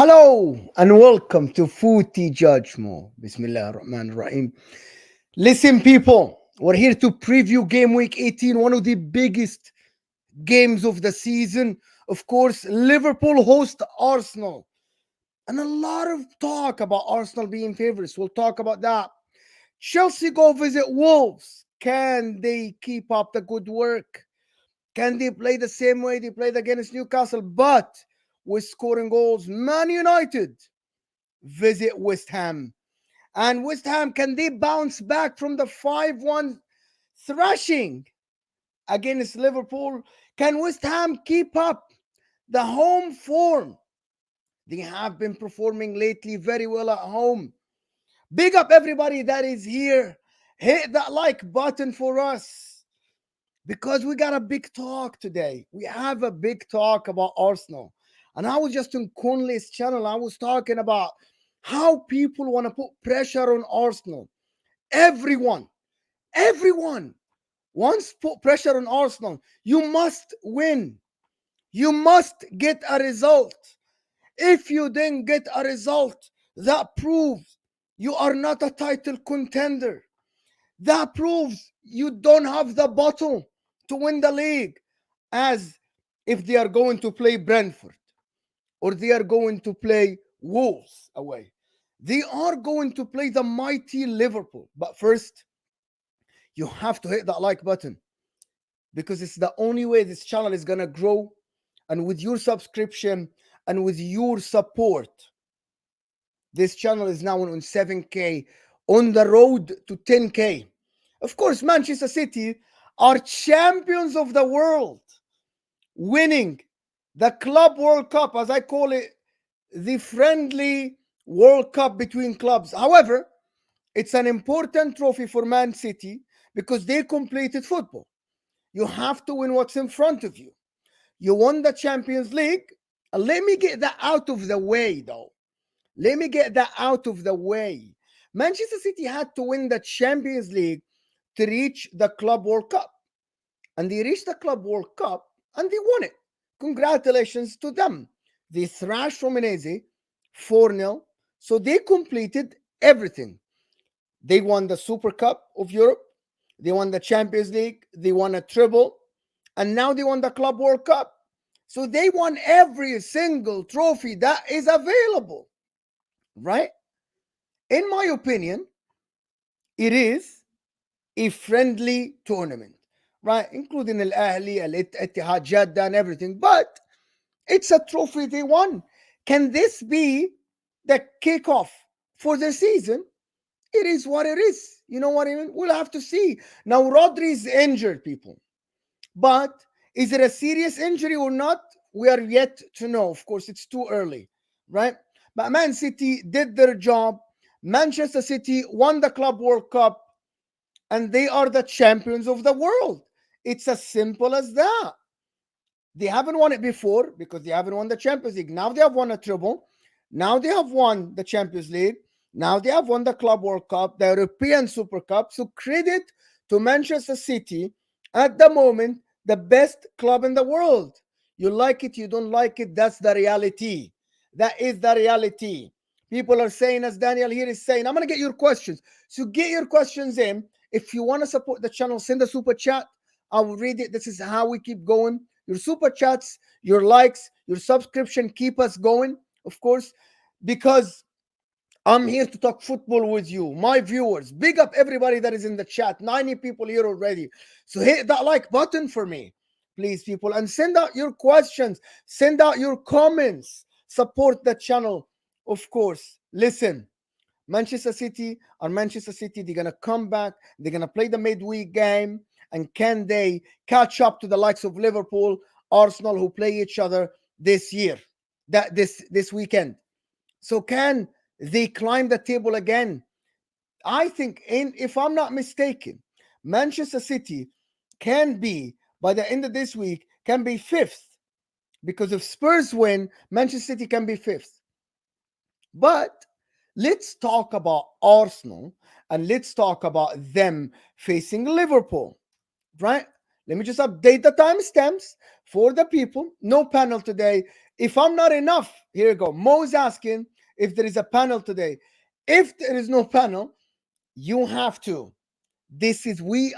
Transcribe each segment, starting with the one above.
Hello and welcome to Footy Judgment. Bismillah ar-Rahman ar-Rahim. Listen, people, we're here to preview game week 18, one of the biggest games of the season. Of course, Liverpool host Arsenal. And a lot of talk about Arsenal being favorites. We'll talk about that. Chelsea go visit Wolves. Can they keep up the good work? Can they play the same way they played against Newcastle, but with scoring goals? Man United visit West Ham. And West Ham, can they bounce back from the 5-1 thrashing against Liverpool? Can West Ham keep up the home form? They have been performing lately very well at home. Big up everybody that is here. Hit that like button for us because we got a big talk today. We have a big talk about Arsenal. And I was just on Conley's channel. I was talking about how people want to put pressure on Arsenal. Everyone wants to put pressure on Arsenal. You must win. You must get a result. If you didn't get a result, that proves you are not a title contender. That proves you don't have the bottle to win the league, as if they are going to play Brentford or they are going to play Wolves away. They are going to play the mighty Liverpool. But first, you have to hit that like button because it's the only way this channel is going to grow. And with your subscription and with your support, this channel is now on 7K, on the road to 10K. Of course, Manchester City are champions of the world, winning the Club World Cup, as I call it, the friendly World Cup between clubs. However, it's an important trophy for Man City because they completed football. You have to win what's in front of you. You won the Champions League. Let me get that out of the way, though. Let me get that out of the way. Manchester City had to win the Champions League to reach the Club World Cup. And they reached the Club World Cup and they won it. Congratulations to them. They thrashed Romanese 4-0. So they completed everything. They won the Super Cup of Europe. They won the Champions League. They won a treble. And now they won the Club World Cup. So they won every single trophy that is available. Right? In my opinion, it is a friendly tournament, right? Including Al Ahli, Al Ittihad Jeddah, and everything. But it's a trophy they won. Can this be the kickoff for the season? It is what it is. You know what I mean? We'll have to see. Now, Rodri is injured, people. But is it a serious injury or not? We are yet to know. Of course, it's too early, right? But Man City did their job. Manchester City won the Club World Cup, and they are the champions of the world. It's as simple as that. They haven't won it before because they haven't won the Champions League. Now they have won a treble. Now they have won the Champions League. Now they have won the Club World Cup, the European Super Cup. So credit to Manchester City, at the moment, the best club in the world. You like it, you don't like it, that's the reality. That is the reality. People are saying, as Daniel here is saying, I'm going to get your questions. So get your questions in. If you want to support the channel, send a super chat. I will read it. This is how we keep going. Your super chats, your likes, your subscription keep us going, of course, because I'm here to talk football with you, my viewers. Big up everybody that is in the chat. 90 people here already. So hit that like button for me, please, people, and send out your questions. Send out your comments. Support the channel, of course. Listen, Manchester City, they're going to come back. They're going to play the midweek game. And can they catch up to the likes of Liverpool, Arsenal, who play each other this year, this weekend? So can they climb the table again? I think, if I'm not mistaken, Manchester City can be, by the end of this week, can be fifth. Because if Spurs win, Manchester City can be fifth. But let's talk about Arsenal and let's talk about them facing Liverpool, right? Let me just update the timestamps for the people. No panel today. If I'm not enough, here you go. Mo's asking if there is a panel today. If there is no panel, you have to.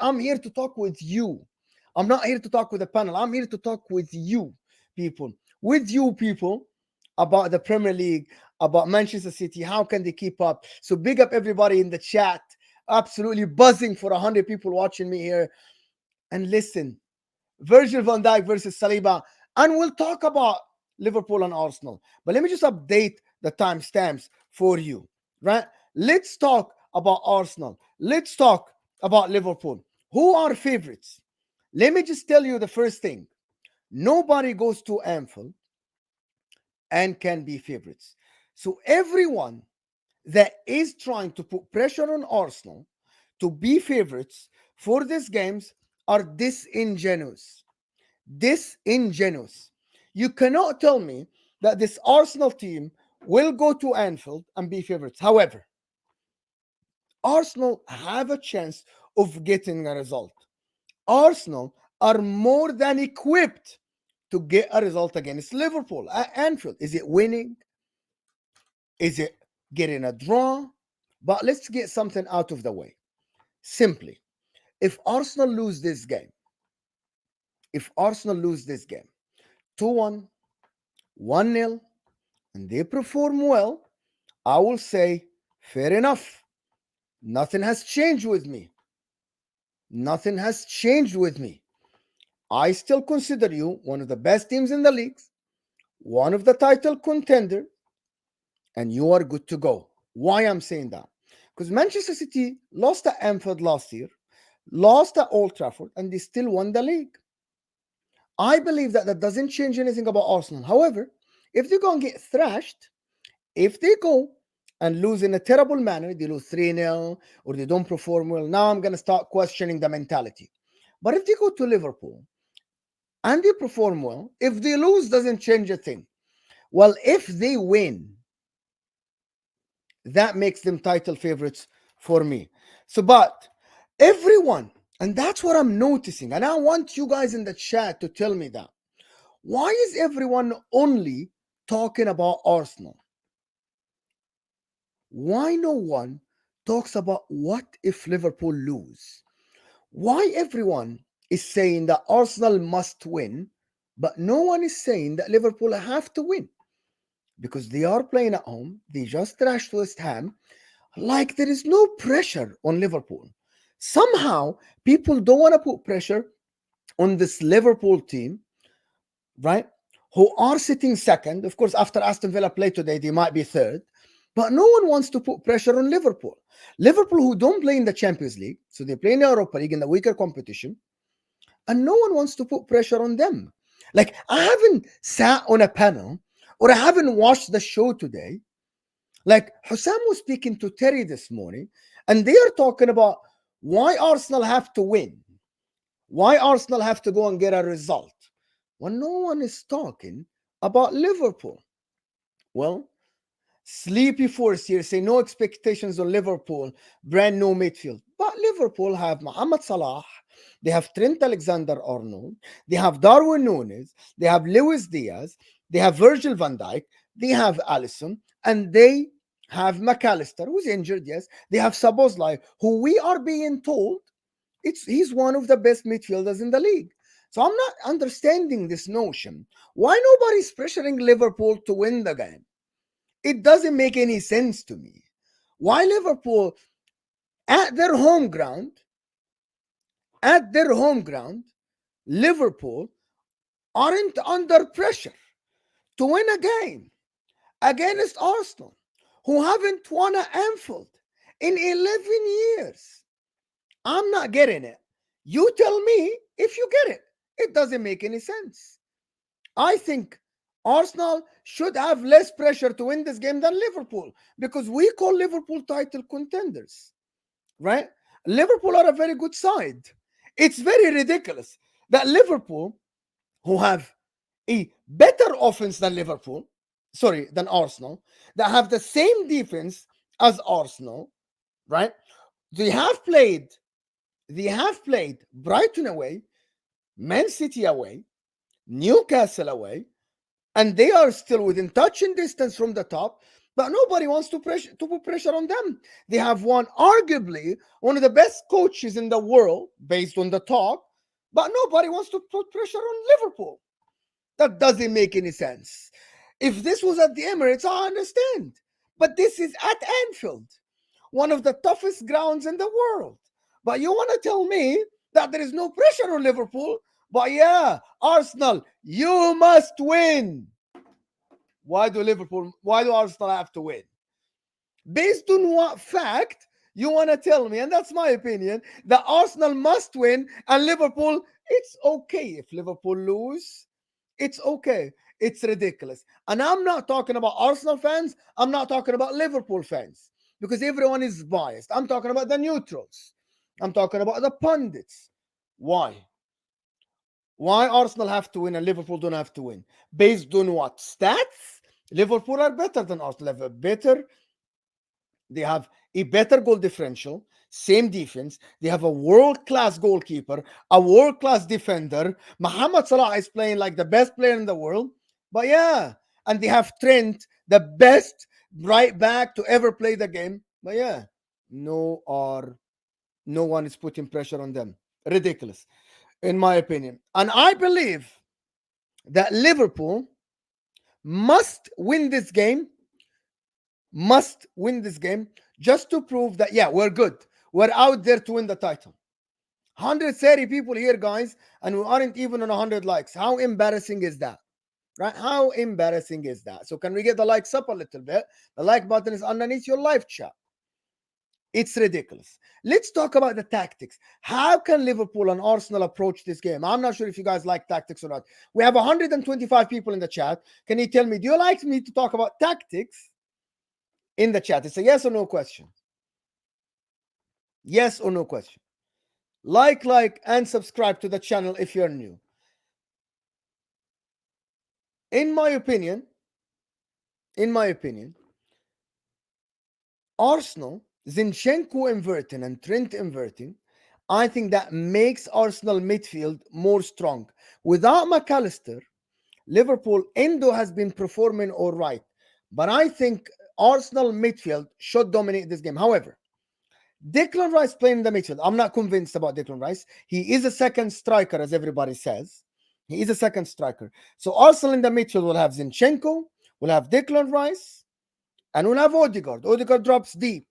I'm here to talk with you. I'm not here to talk with a panel. I'm here to talk with you, people. With you, people, about the Premier League, about Manchester City. How can they keep up? So big up everybody in the chat. Absolutely buzzing for 100 people watching me here. And listen, Virgil van Dijk versus Saliba. And we'll talk about Liverpool and Arsenal. But let me just update the timestamps for you, right? Let's talk about Arsenal. Let's talk about Liverpool. Who are favorites? Let me just tell you the first thing. Nobody goes to Anfield and can be favorites. So everyone that is trying to put pressure on Arsenal to be favorites for these games are disingenuous. Disingenuous. You cannot tell me that this Arsenal team will go to Anfield and be favorites. However, Arsenal have a chance of getting a result. Arsenal are more than equipped to get a result against Liverpool at Anfield. Is it winning? Is it getting a draw? But let's get something out of the way. Simply, if Arsenal lose this game, 2-1, 1-0, and they perform well, I will say, fair enough. Nothing has changed with me. Nothing has changed with me. I still consider you one of the best teams in the leagues, one of the title contenders, and you are good to go. Why I'm saying that? Because Manchester City lost at Anfield last year, lost at Old Trafford, and they still won the league. I believe that doesn't change anything about Arsenal. However, if they're going to get thrashed, if they go and lose in a terrible manner, they lose 3-0 or they don't perform well, now I'm going to start questioning the mentality. But if they go to Liverpool and they perform well, if they lose, doesn't change a thing. Well, if they win, that makes them title favorites for me. So, but everyone, and that's what I'm noticing, and I want you guys in the chat to tell me that. Why is everyone only talking about Arsenal? Why no one talks about what if Liverpool lose? Why everyone is saying that Arsenal must win, but no one is saying that Liverpool have to win? Because they are playing at home. They just thrashed West Ham. Like there is no pressure on Liverpool. Somehow, people don't want to put pressure on this Liverpool team, right? Who are sitting second. Of course, after Aston Villa play today, they might be third. But no one wants to put pressure on Liverpool. Liverpool, who don't play in the Champions League, so they play in the Europa League in the weaker competition, and no one wants to put pressure on them. Like, I haven't sat on a panel or I haven't watched the show today. Like, Hussam was speaking to Terry this morning, and they are talking about why Arsenal have to win, why Arsenal have to go and get a result, when no one is talking about Liverpool. Well, Sleepy Force here say no expectations on Liverpool, brand new midfield. But Liverpool have Mohamed Salah, they have Trent Alexander-Arnold, they have Darwin Núñez, they have Luis Diaz, they have Virgil van Dijk, they have Alisson, and they have McAllister, who's injured, yes. They have Szoboszlai, who we are being told he's one of the best midfielders in the league. So I'm not understanding this notion. Why nobody's pressuring Liverpool to win the game? It doesn't make any sense to me. Why Liverpool at their home ground, Liverpool aren't under pressure to win a game against Arsenal, who haven't won at Anfield in 11 years. I'm not getting it. You tell me if you get it. It doesn't make any sense. I think Arsenal should have less pressure to win this game than Liverpool, because we call Liverpool title contenders, right? Liverpool are a very good side. It's very ridiculous that Liverpool, who have a better offense than than Arsenal, that have the same defense as Arsenal, right? They have played Brighton away, Man City away, Newcastle away, and they are still within touching distance from the top, but nobody wants to put pressure on them. They have arguably one of the best coaches in the world based on the talk, but nobody wants to put pressure on Liverpool. That doesn't make any sense. If this was at the Emirates, I understand. But this is at Anfield, one of the toughest grounds in the world. But you want to tell me that there is no pressure on Liverpool? But yeah, Arsenal, you must win. Why do Arsenal have to win? Based on what fact you want to tell me? And that's my opinion, that Arsenal must win and Liverpool, it's okay if Liverpool lose. It's okay. It's ridiculous. And I'm not talking about Arsenal fans. I'm not talking about Liverpool fans because everyone is biased. I'm talking about the neutrals. I'm talking about the pundits. Why? Why Arsenal have to win and Liverpool don't have to win? Based on what? Stats? Liverpool are better than Arsenal. They have a better goal differential, same defense. They have a world-class goalkeeper, a world-class defender. Mohamed Salah is playing like the best player in the world. But yeah, and they have Trent, the best right back to ever play the game. But yeah, no one is putting pressure on them. Ridiculous, in my opinion. And I believe that Liverpool must win this game, just to prove that, yeah, we're good. We're out there to win the title. 130 people here, guys, and we aren't even on 100 likes. How embarrassing is that? Right? How embarrassing is that? So, can we get the likes up a little bit? The like button is underneath your live chat. It's ridiculous. Let's talk about the tactics. How can Liverpool and Arsenal approach this game? I'm not sure if you guys like tactics or not. We have 125 people in the chat. Can you tell me, do you like me to talk about tactics in the chat? It's a yes or no question. Yes or no question. Like, and subscribe to the channel if you're new. In my opinion, Arsenal, Zinchenko inverting and Trent inverting, I think that makes Arsenal midfield more strong. Without McAllister, Liverpool Endo has been performing all right. But I think Arsenal midfield should dominate this game. However, Declan Rice playing in the midfield, I'm not convinced about Declan Rice. He is a second striker, as everybody says. He is a second striker. So Arsenal in the midfield will have Zinchenko, will have Declan Rice, and we'll have Odegaard. Odegaard drops deep.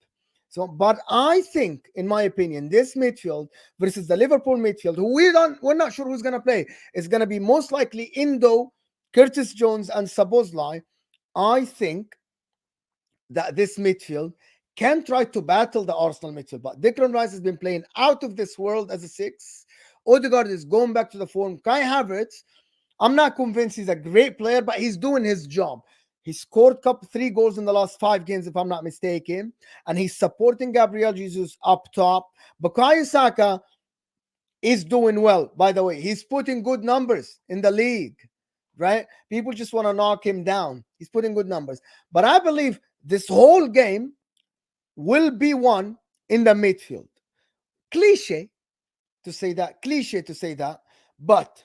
So, but I think, in my opinion, this midfield versus the Liverpool midfield, who we're not sure who's gonna play, is gonna be most likely Indo, Curtis Jones, and Szoboszlai. I think that this midfield can try to battle the Arsenal midfield. But Declan Rice has been playing out of this world as a six. Odegaard is going back to the form. Kai Havertz, I'm not convinced he's a great player, but he's doing his job. He scored 3 goals in the last 5 games, if I'm not mistaken. And he's supporting Gabriel Jesus up top. Bukayo Saka is doing well, by the way. He's putting good numbers in the league, right? People just want to knock him down. He's putting good numbers. But I believe this whole game will be won in the midfield. Cliche to say that, but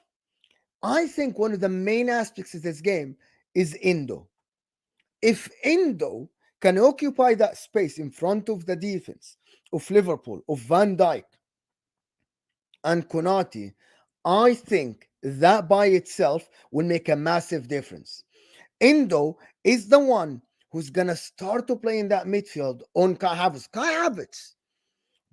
I think one of the main aspects of this game is Indo. If Indo can occupy that space in front of the defense of Liverpool, of Van Dijk and Konate, I think that by itself will make a massive difference. Indo is the one who's going to start to play in that midfield on Kai Havertz. Kai Havertz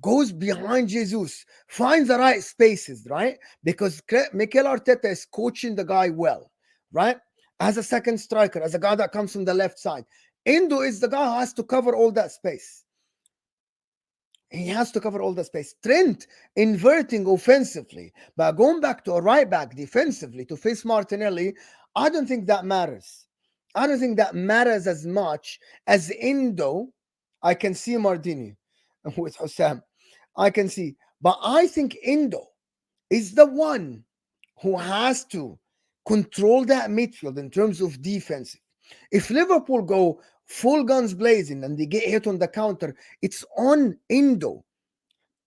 goes behind Jesus, finds the right spaces, right? Because Mikel Arteta is coaching the guy well, right? As a second striker, as a guy that comes from the left side. Indo is the guy who has to cover all that space. He has to cover all the space. Trent inverting offensively, but going back to a right back defensively to face Martinelli, I don't think that matters. I don't think that matters as much as Indo. I can see Mardini with Hussam. I can see. But I think Indo is the one who has to control that midfield in terms of defense. If Liverpool go full guns blazing and they get hit on the counter, it's on Indo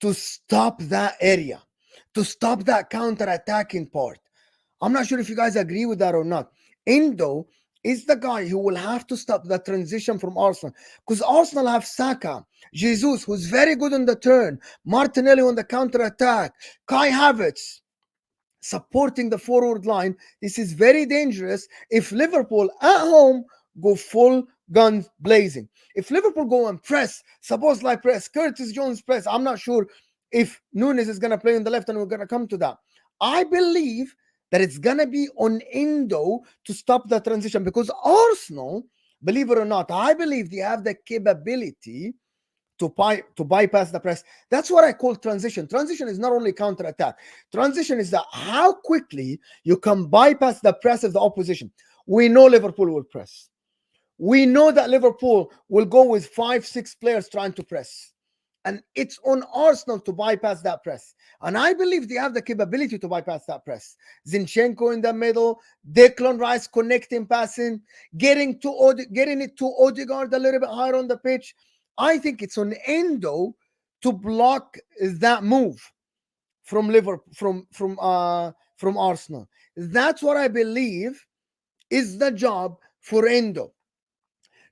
to stop that area, to stop that counter-attacking part. I'm not sure if you guys agree with that or not. Endo is the guy who will have to stop the transition from Arsenal, because Arsenal have Saka, Jesus, who's very good on the turn, Martinelli on the counter attack, Kai Havertz supporting the forward line. This is very dangerous if Liverpool at home go full guns blazing. If Liverpool go and press, suppose like press, Curtis Jones press, I'm not sure if Nunes is going to play on the left, and we're going to come to that. I believe that it's going to be on Endo to stop the transition, because Arsenal, believe it or not, I believe they have the capability to bypass the press. That's what I call transition. Transition is not only counter attack. Transition is that how quickly you can bypass the press of the opposition. We know Liverpool will press. We know that Liverpool will go with 5, 6 players trying to press. And it's on Arsenal to bypass that press. And I believe they have the capability to bypass that press. Zinchenko in the middle, Declan Rice connecting, passing, getting it to Odegaard a little bit higher on the pitch. I think it's on Endo to block that move from Liverpool, from Arsenal. That's what I believe is the job for Endo.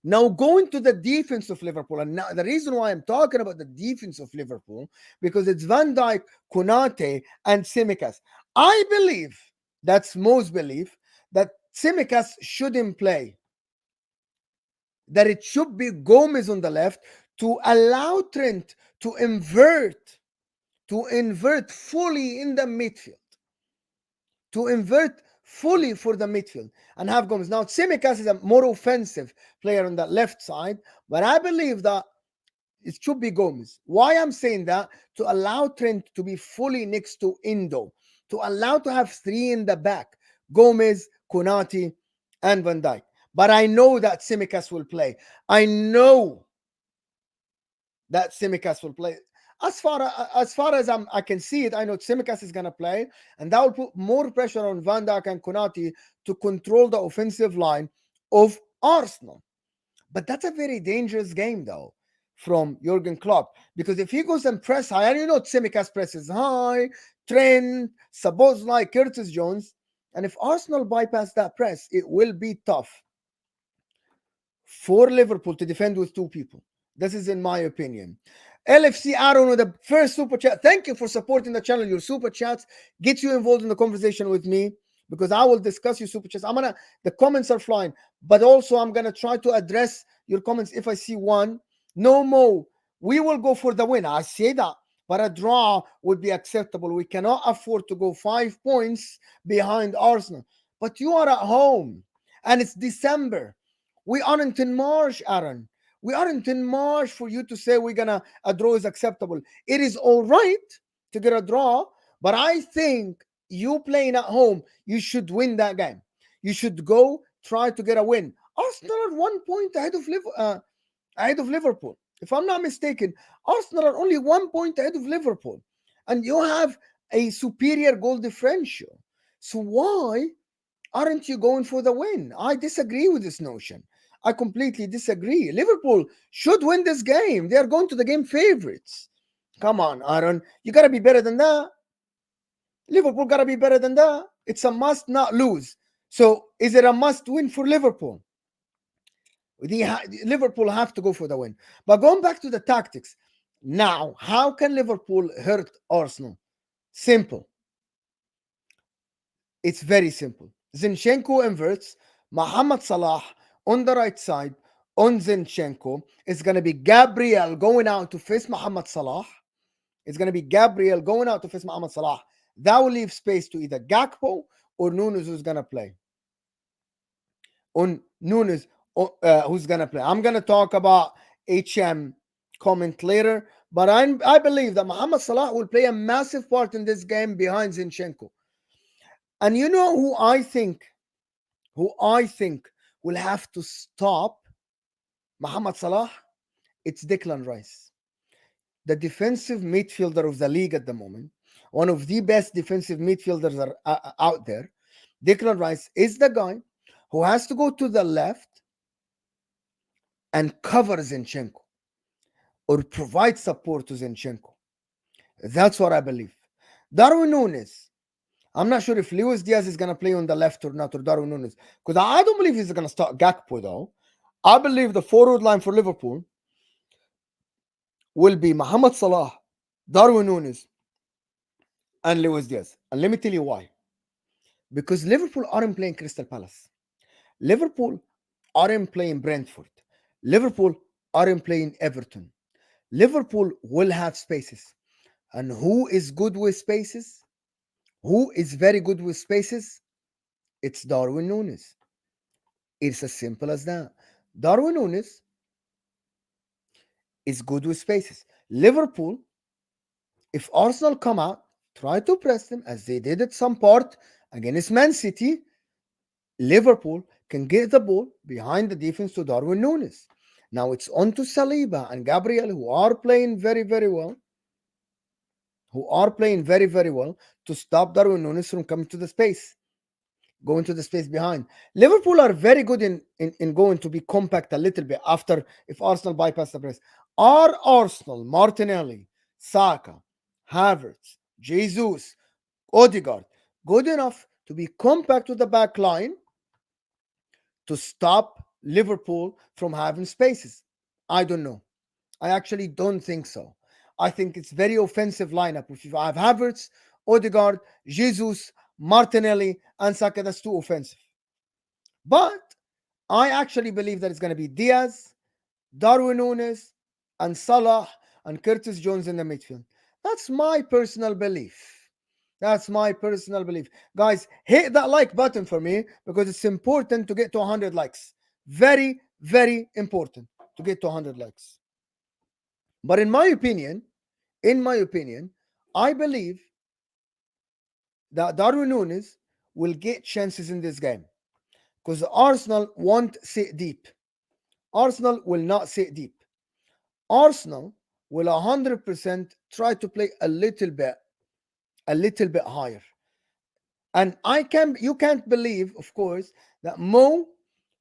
Now, going to the defense of Liverpool, and now the reason why I'm talking about the defense of Liverpool, because it's Van Dijk, Konate, and Tsimikas. I believe, that's most belief, that Tsimikas shouldn't play. That it should be Gomez on the left to allow Trent to invert fully in the midfield. To invert fully for the midfield and have Gomez. Now, Tsimikas is a more offensive player on that left side, but I believe that it should be Gomez. Why I'm saying that? To allow Trent to be fully next to Endo, to allow to have 3 in the back, Gomez, Konate, and Van Dijk. But I know that Tsimikas will play. I know that Tsimikas will play. As far as I can see it, I know Tsimikas is going to play, and that will put more pressure on Van Dijk and Konate to control the offensive line of Arsenal. But that's a very dangerous game, though, from Jurgen Klopp, because if he goes and press high, and you know Tsimikas presses high, Trent, Szoboszlai, Curtis Jones, and if Arsenal bypass that press, it will be tough for Liverpool to defend with 2 people. This is in my opinion. LFC Aaron with the first super chat. Thank you for supporting the channel. Your super chats get you involved in the conversation with me, because I will discuss your super chats. The comments are flying, but also I'm gonna try to address your comments if I see one. No more. We will go for the win. I say that, but a draw would be acceptable. We cannot afford to go 5 points behind Arsenal. But you are at home, and it's December. We aren't in March, Aaron. We aren't in March for you to say a draw is acceptable. It is all right to get a draw, but I think you playing at home, you should win that game. You should go try to get a win. Arsenal are 1 point ahead of Liverpool. If I'm not mistaken, Arsenal are only 1 point ahead of Liverpool, and you have a superior goal differential. So why aren't you going for the win? I disagree with this notion. I completely disagree. Liverpool should win this game. They are going to the game favorites. Come on, Aaron. You got to be better than that. Liverpool got to be better than that. It's a must not lose. So is it a must win for Liverpool? Liverpool have to go for the win. But going back to the tactics, now, how can Liverpool hurt Arsenal? Simple. It's very simple. Zinchenko inverts, Mohamed Salah on the right side, on Zinchenko. It's going to be Gabriel going out to face Mohamed Salah. It's going to be Gabriel going out to face Mohamed Salah. That will leave space to either Gakpo or Nunes, who's going to play. On Nunes, who's going to play. I'm going to talk about HM comment later, but I believe that Mohamed Salah will play a massive part in this game behind Zinchenko. And you know who I think will have to stop Mohamed Salah? It's Declan Rice, the defensive midfielder of the league at the moment, one of the best defensive midfielders out there. Declan Rice is the guy who has to go to the left and cover Zinchenko or provide support to Zinchenko. That's what I believe. Darwin Núñez, I'm not sure if Luis Diaz is gonna play on the left or not, or Darwin Nunes, because I don't believe he's gonna start Gakpo though. I believe the forward line for Liverpool will be Mohamed Salah, Darwin Nunes, and Luis Diaz. And let me tell you why. Because Liverpool aren't playing Crystal Palace. Liverpool aren't playing Brentford. Liverpool aren't playing Everton. Liverpool will have spaces. And who is good with spaces? Who is very good with spaces? It's Darwin Nunes. It's as simple as that. Darwin Nunes is good with spaces. Liverpool, if Arsenal come out, try to press them as they did at some part against Man City, Liverpool can get the ball behind the defense to Darwin Nunes. Now it's on to Saliba and Gabriel, who are playing very, very well, to stop Darwin Nunes from coming to the space, going to the space behind. Liverpool are very good in going to be compact a little bit after if Arsenal bypass the press. Are Arsenal, Martinelli, Saka, Havertz, Jesus, Odegaard good enough to be compact with the back line to stop Liverpool from having spaces? I don't know. I actually don't think so. I think it's very offensive lineup. If you have Havertz, Odegaard, Jesus, Martinelli, and Saka, that's too offensive. But I actually believe that it's going to be Diaz, Darwin Nunes, and Salah, and Curtis Jones in the midfield. That's my personal belief. That's my personal belief. Guys, hit that like button for me because it's important to get to 100 likes. Very, very important to get to 100 likes. But in my opinion, I believe that Darwin Nunes will get chances in this game because Arsenal won't sit deep. Arsenal will not sit deep. Arsenal will 100% try to play a little bit higher. And you can't believe, of course, that Mo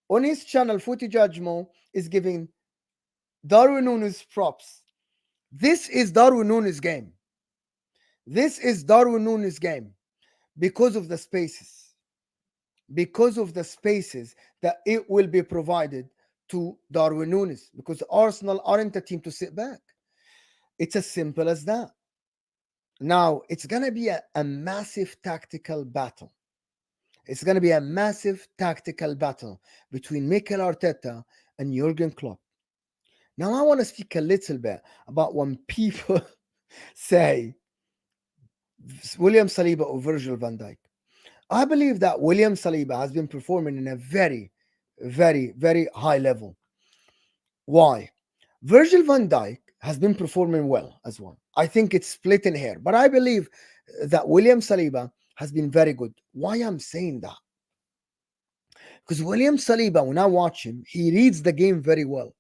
on his channel, Footy Judge Mo, is giving Darwin Nunes props. This is Darwin Nunes' game. This is Darwin Nunes' game because of the spaces. Because of the spaces that it will be provided to Darwin Nunes. Because Arsenal aren't a team to sit back. It's as simple as that. Now, it's going to be a massive tactical battle. It's going to be a massive tactical battle between Mikel Arteta and Jurgen Klopp. Now, I want to speak a little bit about when people say William Saliba or Virgil van Dijk. I believe that William Saliba has been performing in a very, very, very high level. Why? Virgil van Dijk has been performing well as well. I think it's split in hair, but I believe that William Saliba has been very good. Why I'm saying that? Because William Saliba, when I watch him, he reads the game very well.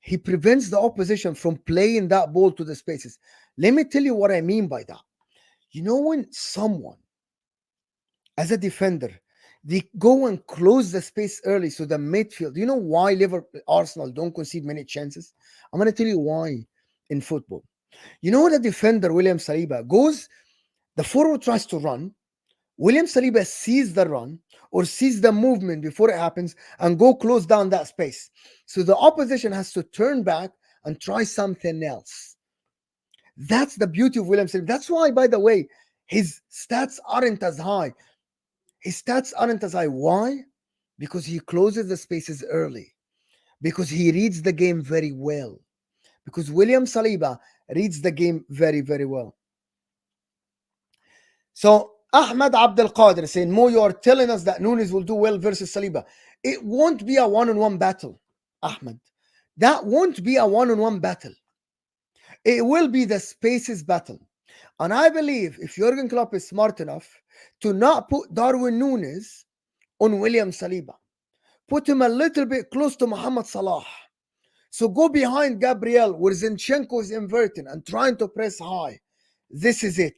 He prevents the opposition from playing that ball to the spaces. Let me tell you what I mean by that. You know, when someone, as a defender, they go and close the space early, so the midfield. You know why Arsenal don't concede many chances? I'm going to tell you why in football. You know, the defender, William Saliba, goes, the forward tries to run. William Saliba sees the run or sees the movement before it happens and go close down that space. So the opposition has to turn back and try something else. That's the beauty of William Saliba. That's why, by the way, his stats aren't as high. Why? Because he closes the spaces early. Because he reads the game very well. Because William Saliba reads the game very, very well. So Ahmed Abdel Qadir saying, Mo, you are telling us that Nunes will do well versus Saliba. It won't be a one-on-one battle, Ahmed. That won't be a one-on-one battle. It will be the spaces battle. And I believe if Jurgen Klopp is smart enough to not put Darwin Nunes on William Saliba, put him a little bit close to Mohamed Salah. So go behind Gabriel where Zinchenko is inverting and trying to press high. This is it.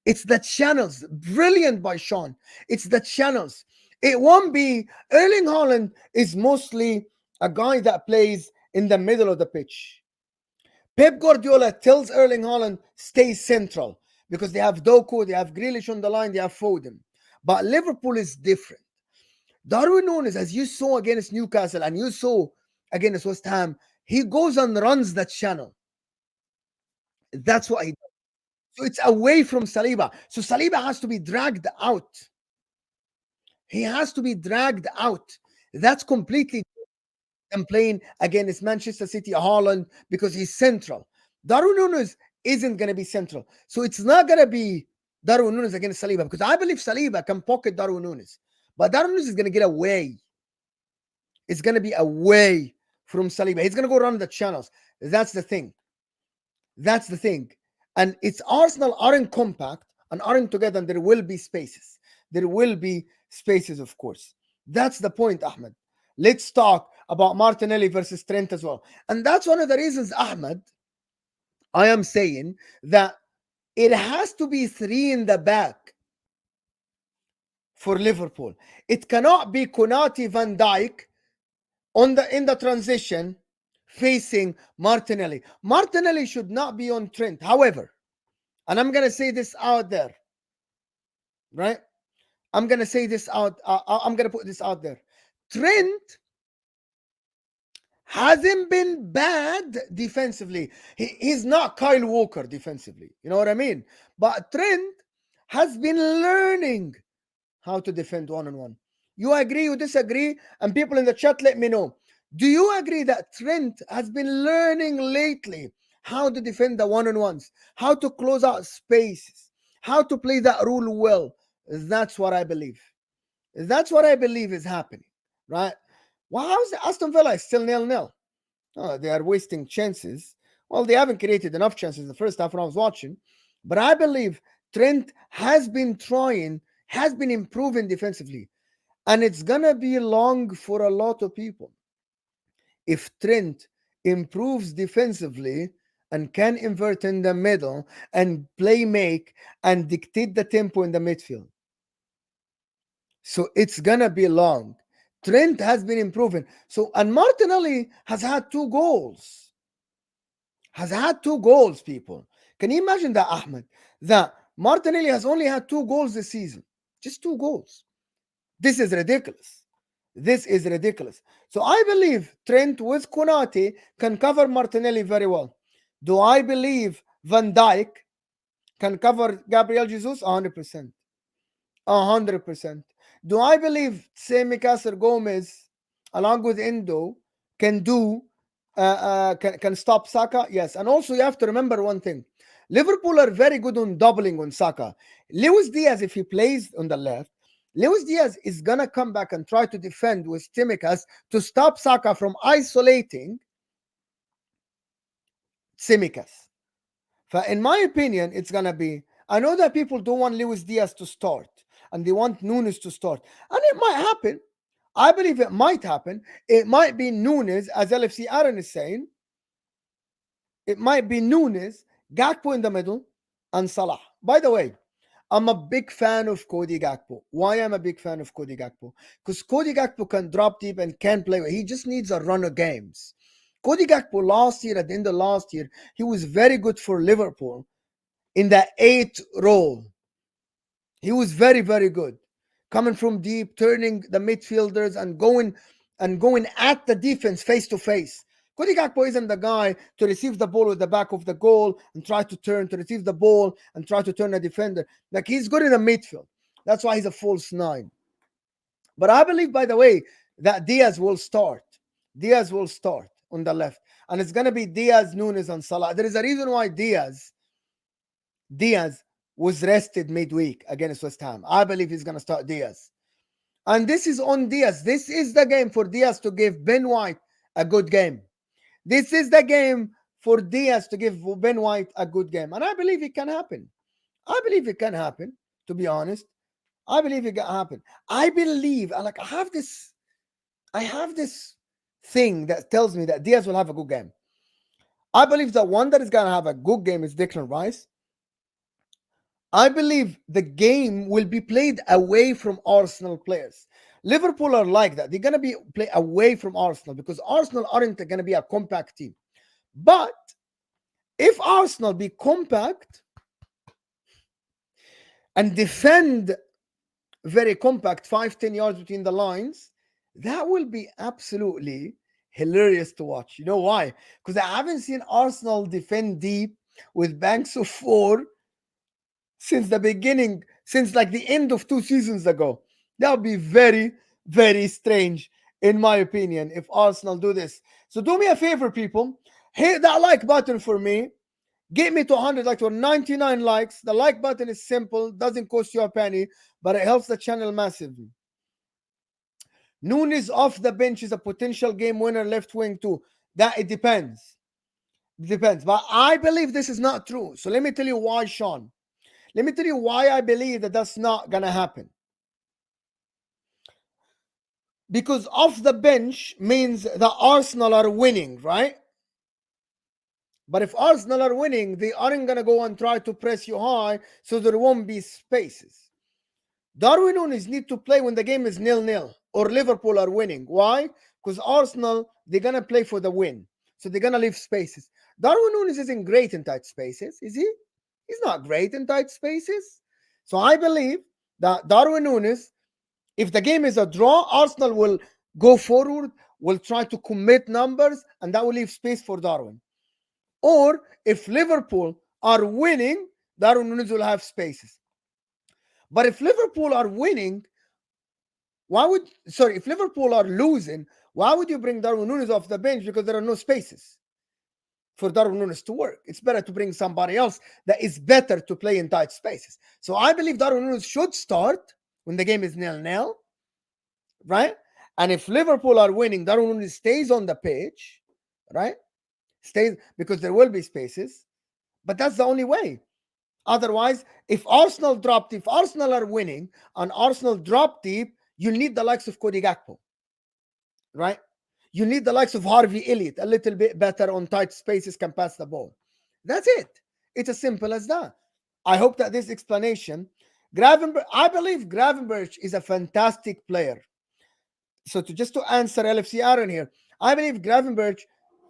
It's the channels. Brilliant by Sean. It's the channels. It won't be. Erling Haaland is mostly a guy that plays in the middle of the pitch. Pep Guardiola tells Erling Haaland, stay central. because they have Doku, they have Grealish on the line, they have Foden. But Liverpool is different. Darwin Nunes, as you saw against Newcastle and you saw against West Ham, he goes and runs that channel. That's what he does. So it's away from Saliba. So Saliba has to be dragged out. He has to be dragged out. That's completely them playing against Manchester City, Haaland, because he's central. Darwin Nunes isn't going to be central. So it's not going to be Darwin Nunes against Saliba, because I believe Saliba can pocket Darwin Nunes. But Darwin Nunes is going to get away. It's going to be away from Saliba. He's going to go around the channels. That's the thing. That's the thing. And it's Arsenal aren't compact and aren't together, and there will be spaces. There will be spaces, of course. That's the point, Ahmed. Let's talk about Martinelli versus Trent as well. And that's one of the reasons, Ahmed, I am saying that it has to be three in the back for Liverpool. It cannot be Konate, Van Dijk in the transition facing Martinelli. Martinelli should not be on Trent. However, and I'm going to say this out there, right? I'm going to say this out. I'm going to put this out there. Trent hasn't been bad defensively. He's not Kyle Walker defensively. You know what I mean? But Trent has been learning how to defend one-on-one. You agree, you disagree? And people in the chat, let me know. Do you agree that Trent has been learning lately how to defend the one-on-ones, how to close out spaces, how to play that rule well? That's what I believe. That's what I believe is happening, right? Well, how's Aston Villa is still 0-0? Oh, they are wasting chances. Well, they haven't created enough chances in the first half when I was watching. But I believe Trent has been trying, has been improving defensively. And it's going to be long for a lot of people. If Trent improves defensively and can invert in the middle and play make and dictate the tempo in the midfield. So it's going to be long. Trent has been improving. So, and Martinelli has had 2 goals. Has had 2 goals, people. Can you imagine that, Ahmed? That Martinelli has only had 2 goals this season. Just 2 goals. This is ridiculous. This is ridiculous. So I believe Trent with Konate can cover Martinelli very well. Do I believe Van Dijk can cover Gabriel Jesus? 100%. 100%. Do I believe Tsimikas Gomez, along with Endo, can stop Saka? Yes. And also you have to remember one thing. Liverpool are very good on doubling on Saka. Luis Diaz, if he plays on the left, Luis Diaz is going to come back and try to defend with Tsimikas to stop Saka from isolating Tsimikas. In my opinion, it's going to be, I know that people don't want Luis Diaz to start and they want Nunes to start. And it might happen. I believe it might happen. It might be Nunes, as LFC Aaron is saying. It might be Nunes, Gakpo in the middle, and Salah. By the way, I'm a big fan of Cody Gakpo. Why am I a big fan of Cody Gakpo? Because Cody Gakpo can drop deep and can play. He just needs a run of games. Cody Gakpo last year, at the end of last year, he was very good for Liverpool in the 8th role. He was very, very good. Coming from deep, turning the midfielders and going at the defense face to face. Cody Gakpo isn't the guy to receive the ball with the back of the goal and try to turn, to receive the ball and try to turn a defender. Like, he's good in the midfield. That's why he's a false 9. But I believe, by the way, that Diaz will start. Diaz will start on the left. And it's going to be Diaz, Nunes, and Salah. There is a reason why Diaz was rested midweek against West Ham. I believe he's going to start Diaz. And this is on Diaz. This is the game for Diaz to give Ben White a good game. This is the game for Diaz to give Ben White a good game. And I believe it can happen. I believe it can happen, to be honest. I believe it can happen. I believe, like, I have this thing that tells me that Diaz will have a good game. I believe the one that is going to have a good game is Declan Rice. I believe the game will be played away from Arsenal players. Liverpool are like that. They're going to be play away from Arsenal because Arsenal aren't going to be a compact team. But if Arsenal be compact, and defend very compact, 5-10 yards between the lines, that will be absolutely hilarious to watch. You know why? Because I haven't seen Arsenal defend deep with banks of four since the beginning, since like the end of 2 seasons ago. That would be very, very strange, in my opinion, if Arsenal do this. So do me a favor, people. Hit that like button for me. Get me to 100 likes or 99 likes. The like button is simple, doesn't cost you a penny, but it helps the channel massively. Nunes off the bench is a potential game winner left wing too. That it depends. It depends. But I believe this is not true. So let me tell you why, Sean. Let me tell you why I believe that that's not going to happen. Because off the bench means the Arsenal are winning, right? But if Arsenal are winning, they aren't going to go and try to press you high, so there won't be spaces. Darwin Nunes need to play when the game is 0-0 or Liverpool are winning. Why? Because Arsenal, they're going to play for the win. So they're going to leave spaces. Darwin Nunes isn't great in tight spaces, is he? He's not great in tight spaces. So I believe that Darwin Nunes, if the game is a draw, Arsenal will go forward, will try to commit numbers, and that will leave space for Darwin. Or if Liverpool are winning, Darwin Nunes will have spaces. But if Liverpool are winning, if Liverpool are losing, why would you bring Darwin Nunes off the bench? Because there are no spaces for Darwin Nunes to work. It's better to bring somebody else that is better to play in tight spaces. So I believe Darwin Nunes should start when the game is 0-0, right? And if Liverpool are winning, Darwin Nunes stays on the pitch, right? Stays, because there will be spaces. But that's the only way. Otherwise, if Arsenal are winning and Arsenal drop deep, you need the likes of Cody Gakpo, right? You need the likes of Harvey Elliott, a little bit better on tight spaces, can pass the ball. That's it. It's as simple as that. I hope that this explanation, I believe Gravenberch is a fantastic player. So just to answer LFC Aaron here, I believe Gravenberch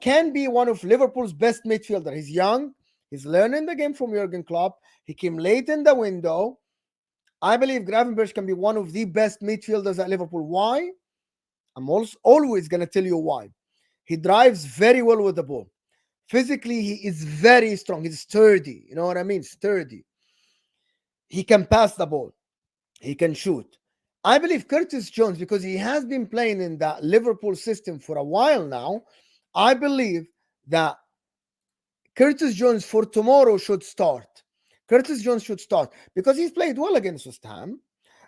can be one of Liverpool's best midfielder. He's young. He's learning the game from Jurgen Klopp. He came late in the window. I believe Gravenberch can be one of the best midfielders at Liverpool. Why? I'm also always going to tell you why. He drives very well with the ball. Physically, he is very strong. He's sturdy. You know what I mean? Sturdy. He can pass the ball. He can shoot. I believe Curtis Jones, because he has been playing in that Liverpool system for a while now, I believe that Curtis Jones for tomorrow should start. Curtis Jones should start because he's played well against West Ham.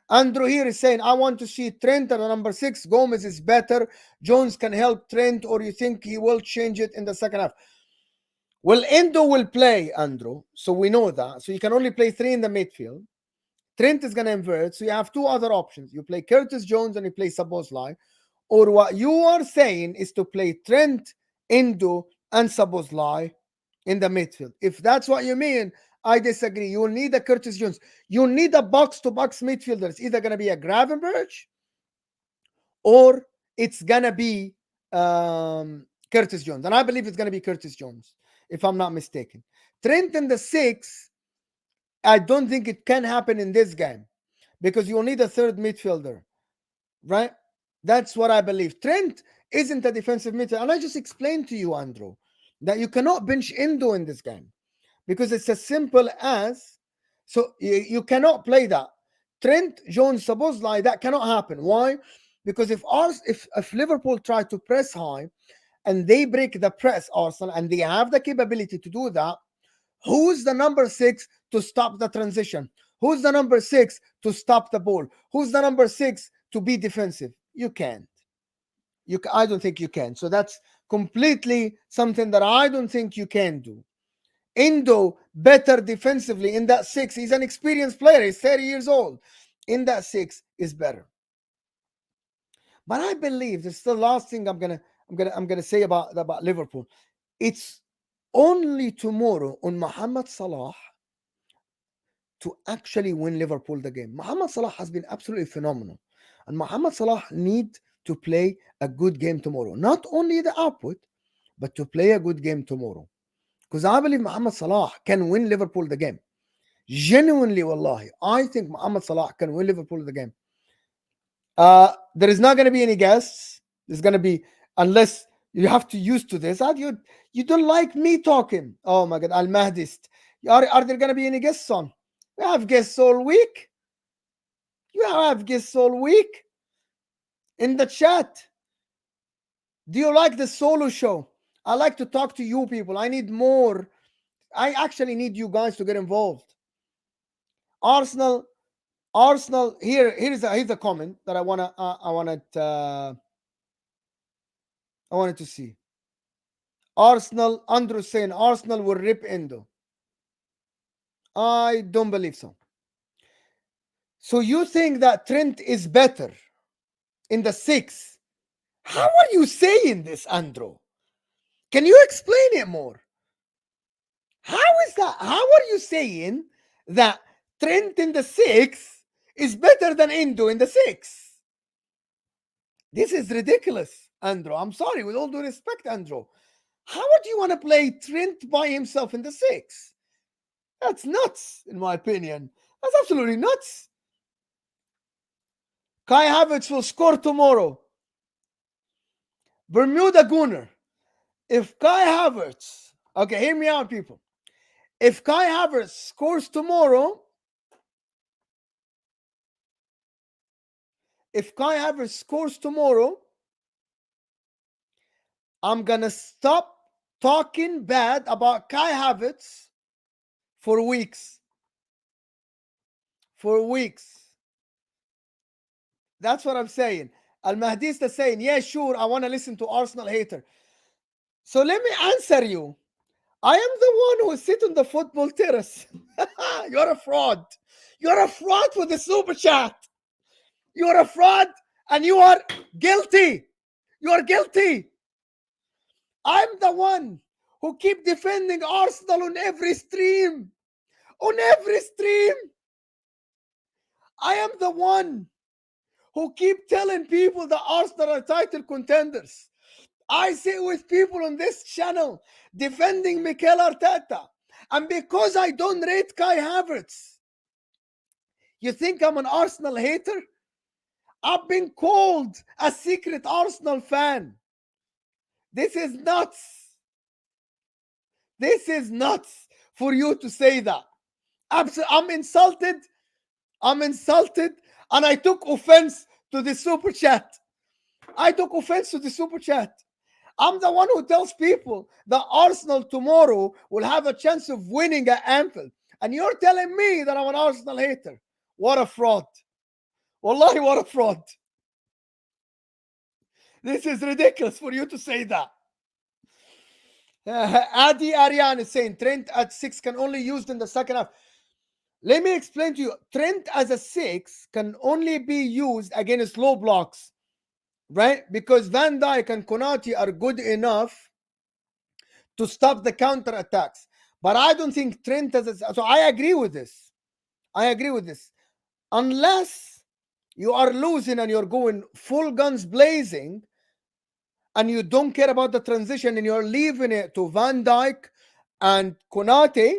Andrew here is saying, I want to see Trent at number 6. Gomez is better. Jones can help Trent, or you think he will change it in the second half? Well, Endo will play, Andrew. So we know that. So you can only play 3 in the midfield. Trent is going to invert. So you have 2 other options. You play Curtis Jones and you play Szoboszlai. Or what you are saying is to play Trent, Endo, and Szoboszlai in the midfield. If that's what you mean, I disagree. You will need a Curtis Jones. You need a box-to-box midfielder. It's either going to be a Gravenberch or it's going to be Curtis Jones. And I believe it's going to be Curtis Jones, if I'm not mistaken. Trent in the 6, I don't think it can happen in this game because you will need a third midfielder, right? That's what I believe. Trent isn't a defensive midfielder. And I just explained to you, Andrew, that you cannot bench Endo in this game because it's as simple as, so you cannot play that. Trent, Jones, Szoboszlai, that cannot happen. Why? Because if Liverpool try to press high and they break the press, Arsenal, and they have the capability to do that, who's the number 6 to stop the transition? Who's the number 6 to stop the ball? Who's the number 6 to be defensive? You can't. I don't think you can. So that's completely something that I don't think you can do. Endo, better defensively in that 6. He's an experienced player. He's 30 years old. In that 6 is better. But I believe this is the last thing I'm gonna say about Liverpool. It's only tomorrow on Mohamed Salah to actually win Liverpool the game. Mohamed Salah has been absolutely phenomenal. And Mohamed Salah need to play a good game tomorrow. Not only the output, but to play a good game tomorrow. Because I believe Mohamed Salah can win Liverpool the game. Genuinely, wallahi, I think Muhammad Salah can win Liverpool the game. There is not going to be any guests. There's going to be, unless you have to use to this. You don't like me talking. Oh my God, Al Mahdist. Are there going to be any guests on? We have guests all week. You have guests all week in the chat. Do you like the solo show? I like to talk to you people. I need more. I actually need you guys to get involved. Arsenal. Here's a comment that I wanted to see. Arsenal, Andrew saying Arsenal will rip Endo. I don't believe so. So you think that Trent is better in the 6? How are you saying this, Andrew? Can you explain it more? How is that? How are you saying that Trent in the 6 is better than Endo in the 6? This is ridiculous, Andrew. I'm sorry, with all due respect, Andrew. How would you want to play Trent by himself in the 6? That's nuts, in my opinion. That's absolutely nuts. Kai Havertz will score tomorrow. Bermuda Gooner. If Kai Havertz, okay, hear me out, people. If Kai Havertz scores tomorrow, I'm going to stop talking bad about Kai Havertz for weeks. That's what I'm saying. Al Mahdist is saying, yeah, sure, I want to listen to Arsenal hater. So let me answer you. I am the one who sits on the football terrace. You're a fraud. You're a fraud for the super chat. You're a fraud and you are guilty. You are guilty. I'm the one who keep defending Arsenal on every stream. On every stream. I am the one who keep telling people that Arsenal are title contenders. I sit with people on this channel defending Mikel Arteta. And because I don't rate Kai Havertz, you think I'm an Arsenal hater? I've been called a secret Arsenal fan. This is nuts. This is nuts for you to say that. I'm insulted. And I took offense to the super chat. I'm the one who tells people that Arsenal tomorrow will have a chance of winning at Anfield. And you're telling me that I'm an Arsenal hater. What a fraud. Wallahi, what a fraud. This is ridiculous for you to say that. Adi Aryan is saying Trent at 6 can only be used in the second half. Let me explain to you. Trent as a 6 can only be used against low blocks, right? Because Van Dijk and Konate are good enough to stop the counter attacks. But I don't think Trent as a... So I agree with this. Unless you are losing and you're going full guns blazing and you don't care about the transition and you're leaving it to Van Dijk and Konate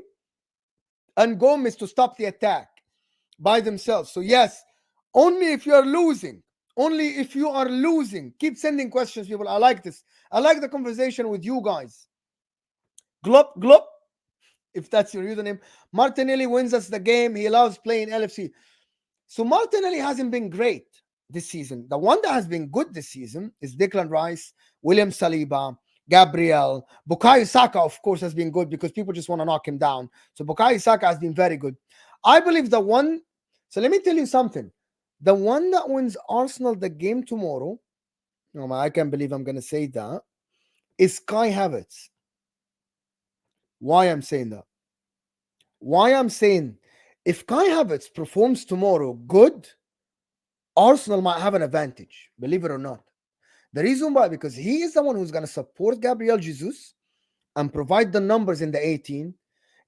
and Gomez to stop the attack by themselves. So yes, only if you are losing. Keep sending questions, people. I like this. I like the conversation with you guys. Glop, if that's your username. Martinelli wins us the game. He loves playing LFC. So Martinelli hasn't been great this season. The one that has been good this season is Declan Rice, William Saliba, Gabriel. Bukayo Saka, of course, has been good because people just want to knock him down. So Bukayo Saka has been very good. I believe the one... So let me tell you something. The one that wins Arsenal the game tomorrow, oh man, I can't believe I'm going to say that, is Kai Havertz. Why I'm saying that? If Kai Havertz performs tomorrow good, Arsenal might have an advantage, believe it or not. The reason why, because he is the one who's going to support Gabriel Jesus and provide the numbers in the 18.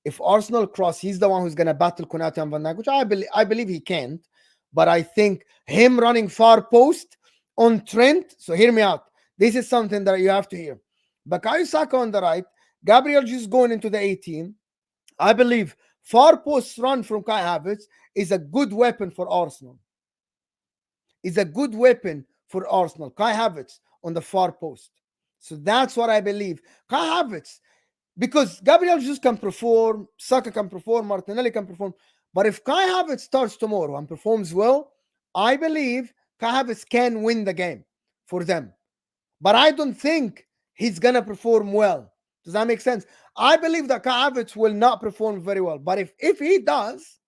If Arsenal cross, he's the one who's going to battle Konate and Van Dijk, which I believe he can't. But I think him running far post on Trent, so hear me out. This is something that you have to hear. Bukayo Saka on the right, Gabriel Jesus going into the 18. I believe Far post run from Kai Havertz is a good weapon for Arsenal. Is a good weapon for Arsenal. Kai Havertz on the far post. So that's what I believe. Kai Havertz, because Gabriel Jesus can perform, Saka can perform, Martinelli can perform. But if Kai Havertz starts tomorrow and performs well, I believe Kai Havertz can win the game for them. But I don't think he's gonna perform well. Does that make sense? I believe that Kai Havertz will not perform very well. But if he does,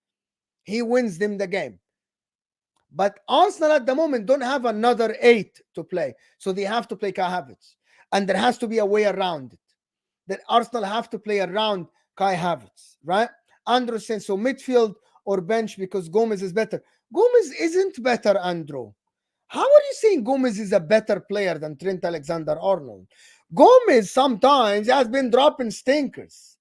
he wins them the game. But Arsenal at the moment don't have another 8 to play. So they have to play Kai Havertz. And there has to be a way around it. That Arsenal have to play around Kai Havertz, right? Andrew says, so midfield or bench because Gomez is better. Gomez isn't better, Andrew. How are you saying Gomez is a better player than Trent Alexander-Arnold? Gomez sometimes has been dropping stinkers.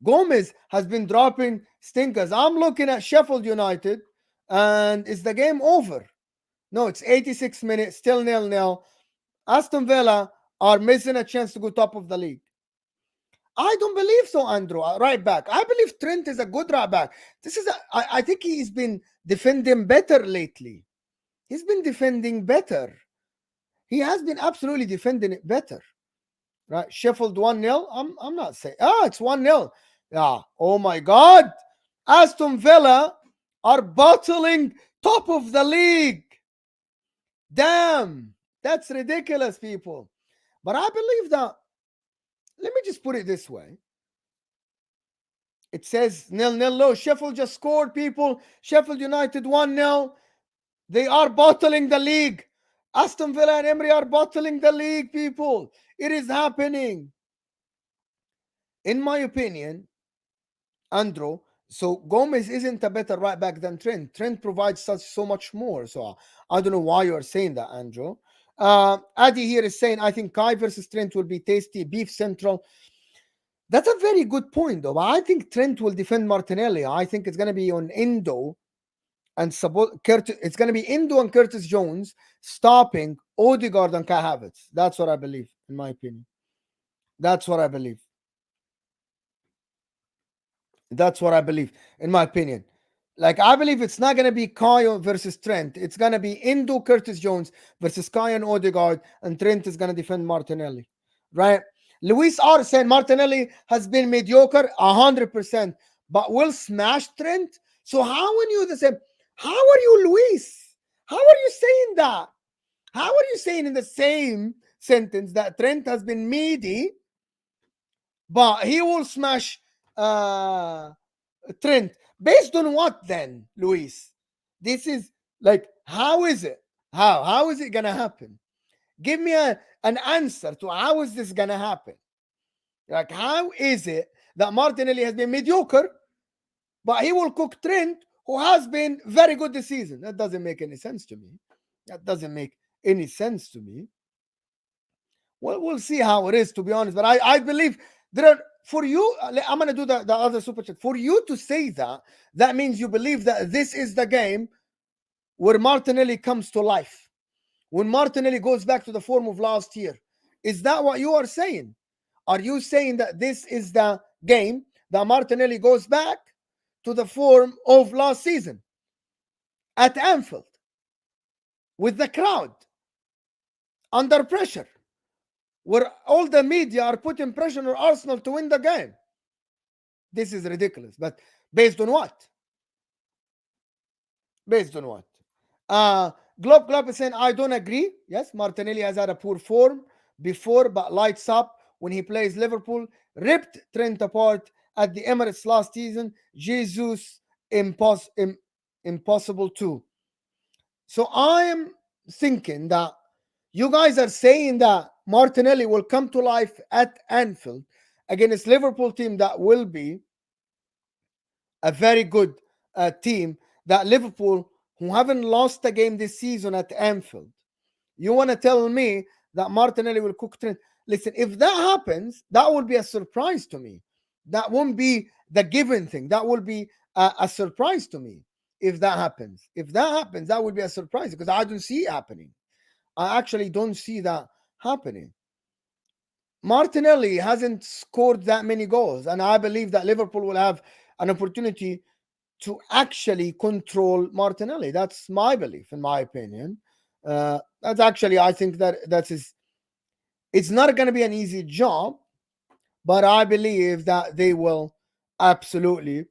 Gomez has been dropping stinkers. I'm looking at Sheffield United, and is the game over? No, it's 86 minutes, still 0-0. Aston Villa are missing a chance to go top of the league. I don't believe so, Andrew. Right back. I believe Trent is a good right back. I think he's been defending better lately. He's been defending better. He has been absolutely defending it better. Right? Sheffield 1-0. I'm not saying. It's 1-0. Yeah. Oh my God. Aston Villa are battling top of the league. Damn. That's ridiculous, people. But I believe that. Let me just put it this way. It says 0-0 low. Sheffield just scored, people. Sheffield United 1-0. They are battling the league. Aston Villa and Emery are battling the league, people. It is happening. In my opinion, Andrew, so Gomez isn't a better right back than Trent. Trent provides so much more. So I don't know why you are saying that, Andrew. Adi here is saying, I think Kai versus Trent will be tasty. Beef Central. That's a very good point, though. I think Trent will defend Martinelli. I think it's going to be on Endo and Curtis. It's going to be Endo and Curtis Jones stopping Odegaard and Kai Havertz. That's what I believe, in my opinion. That's what I believe. That's what I believe, in my opinion. Like, I believe it's not going to be Kai versus Trent. It's going to be Endo, Curtis Jones versus Kai and Odegaard, and Trent is going to defend Martinelli, right? Luis R. said Martinelli has been mediocre 100%, but will smash Trent. So how when you the same? How are you, Luis? How are you saying that? How are you saying in the same sentence that Trent has been meaty, but he will smash Trent? Based on what then, Luis? This is like, how is it? How is it gonna happen? Give me an answer to how is this gonna happen? Like, how is it that Martinelli has been mediocre, but he will cook Trent, who has been very good this season? That doesn't make any sense to me. That doesn't make any sense to me. Well, we'll see how it is, to be honest. But I believe there are, for you, I'm going to do the other super chat. For you to say that, that means you believe that this is the game where Martinelli comes to life. When Martinelli goes back to the form of last year. Is that what you are saying? Are you saying that this is the game that Martinelli goes back to the form of last season at Anfield with the crowd under pressure, where all the media are putting pressure on Arsenal to win the game? This is ridiculous. But based on what? Based on what? Globe is saying, I don't agree. Yes, Martinelli has had a poor form before, but lights up when he plays Liverpool. Ripped Trent apart at the Emirates last season. Jesus, impossible too. So I am thinking that you guys are saying that Martinelli will come to life at Anfield against Liverpool team that will be a very good team, that Liverpool, who haven't lost a game this season at Anfield. You want to tell me that Martinelli will cook Trent? Listen, if that happens, that will be a surprise to me. That won't be the given thing. That will be a surprise to me if that happens. If that happens, that would be a surprise because I don't see it happening. I actually don't see that happening. Martinelli hasn't scored that many goals, and I believe that Liverpool will have an opportunity to actually control Martinelli. That's my belief, in my opinion. That's actually, I think that is, it's not going to be an easy job, but I believe that they will absolutely.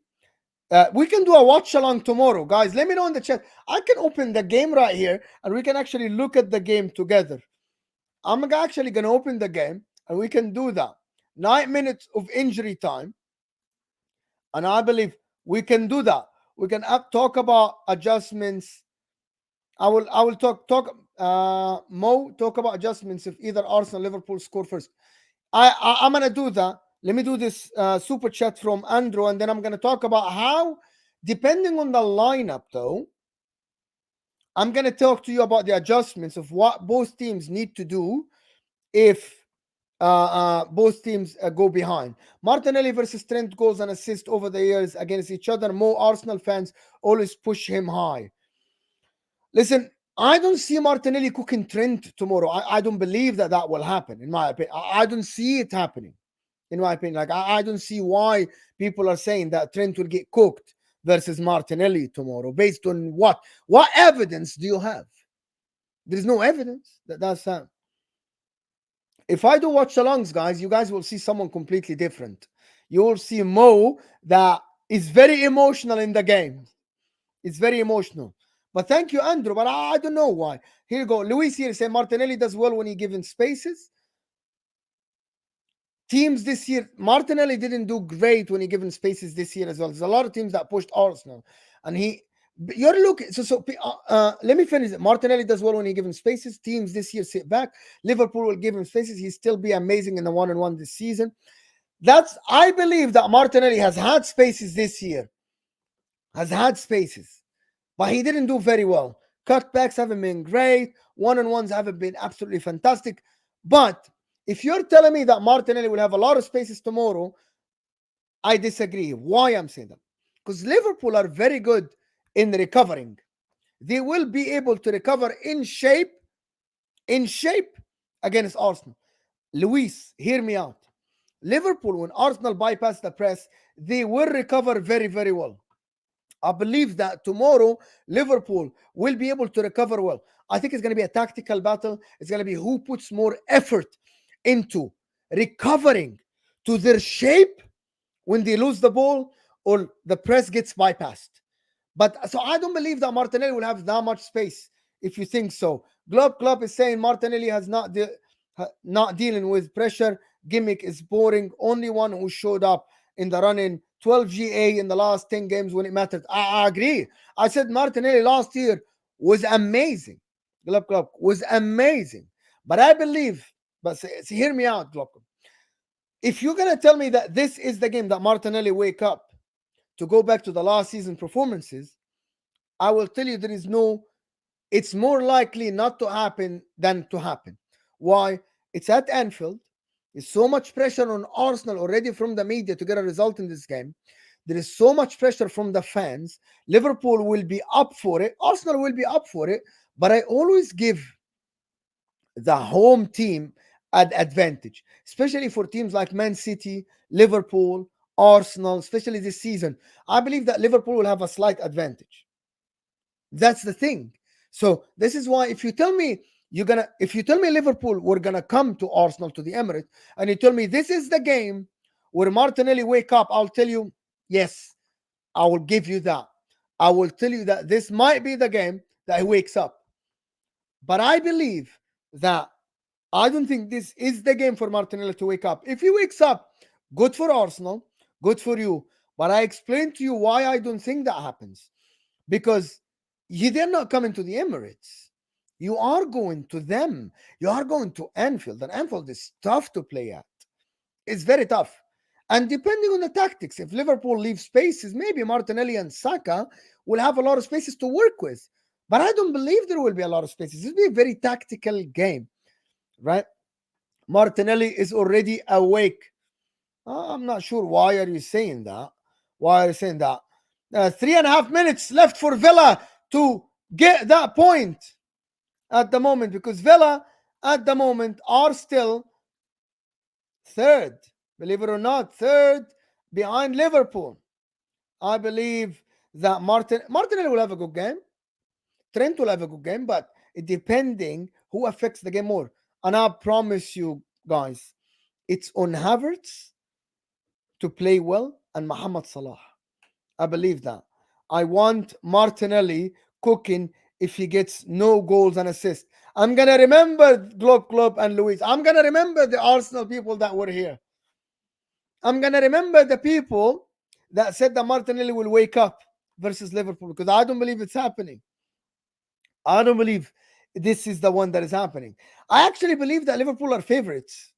We can do a watch along tomorrow, guys. Let me know in the chat. I can open the game right here, and we can actually look at the game together. I'm actually going to open the game, and we can do that. 9 minutes of injury time, and I believe we can do that. We can talk about adjustments. I will talk Mo, talk about adjustments if either Arsenal or Liverpool score first. I'm gonna do that. Let me do this super chat from Andrew, and then I'm gonna talk about how, depending on the lineup, though, I'm gonna talk to you about the adjustments of what both teams need to do if both teams go behind. Martinelli versus Trent goals and assists over the years against each other. More Arsenal fans always push him high. Listen, I don't see Martinelli cooking Trent tomorrow. I don't believe that will happen, in my opinion. I don't see it happening, in my opinion. Like, I don't see why people are saying that Trent will get cooked versus Martinelli tomorrow. Based on what? What evidence do you have? There's no evidence that's that. If I do watch alongs, guys, you guys will see someone completely different. You will see Mo that is very emotional in the game. It's very emotional. But thank you, Andrew. But I don't know why. Here you go. Luis here say Martinelli does well when he given spaces. Teams this year, Martinelli didn't do great when he given spaces this year as well. There's a lot of teams that pushed Arsenal, and you're looking. Let me finish it. Martinelli does well when he given spaces. Teams this year sit back. Liverpool will give him spaces. He'll still be amazing in the 1-on-1 this season. I believe that Martinelli has had spaces this year. Has had spaces, but he didn't do very well. Cutbacks haven't been great. 1-on-1s haven't been absolutely fantastic. But if you're telling me that Martinelli will have a lot of spaces tomorrow, I disagree. Why I'm saying that? Because Liverpool are very good in recovering. They will be able to recover in shape against Arsenal. Luis, hear me out. Liverpool, when Arsenal bypass the press, they will recover very, very well. I believe that tomorrow Liverpool will be able to recover well. I think it's going to be a tactical battle. It's going to be who puts more effort into recovering to their shape when they lose the ball or the press gets bypassed. But so I don't believe that Martinelli will have that much space. If you think so, Club is saying Martinelli has not dealing with pressure. Gimmick is boring. Only one who showed up in the run-in, 12 GA in the last 10 games when it mattered. I agree. I said Martinelli last year was amazing. Club was amazing. But I believe, hear me out, Club. If you're going to tell me that this is the game that Martinelli wake up to go back to the last season performances, I will tell you it's more likely not to happen than to happen. Why? It's at Anfield. There's so much pressure on Arsenal already from the media to get a result in this game. There is so much pressure from the fans. Liverpool will be up for it. Arsenal will be up for it. But I always give the home team an advantage, especially for teams like Man City, Liverpool, Arsenal, especially this season. I believe that Liverpool will have a slight advantage. That's the thing. So this is why if you tell me Liverpool we're gonna come to Arsenal to the Emirates, and you tell me this is the game where Martinelli wake up, I'll tell you, yes, I will give you that. I will tell you that this might be the game that he wakes up. But I believe that I don't think this is the game for Martinelli to wake up. If he wakes up, good for Arsenal, good for you. But I explained to you why I don't think that happens. Because they're not coming to the Emirates. You are going to them. You are going to Anfield. And Anfield is tough to play at. It's very tough. And depending on the tactics, if Liverpool leaves spaces, maybe Martinelli and Saka will have a lot of spaces to work with. But I don't believe there will be a lot of spaces. It'll be a very tactical game, right? Martinelli is already awake. I'm not sure why are you saying that. Why are you saying that? 3.5 minutes left for Villa to get that point at the moment, because Villa at the moment are still Third, believe it or not, third behind Liverpool. I believe that Martinelli will have a good game. Trent will have a good game, but it depending who affects the game more. And I promise you guys, it's on Havertz to play well and Mohamed Salah. I believe that. I want Martinelli cooking if he gets no goals and assists. I'm gonna remember Klopp and Luis. I'm gonna remember the Arsenal people that were here. I'm gonna remember the people that said that Martinelli will wake up versus Liverpool because I don't believe it's happening. I don't believe this is the one that is happening. I actually believe that Liverpool are favorites.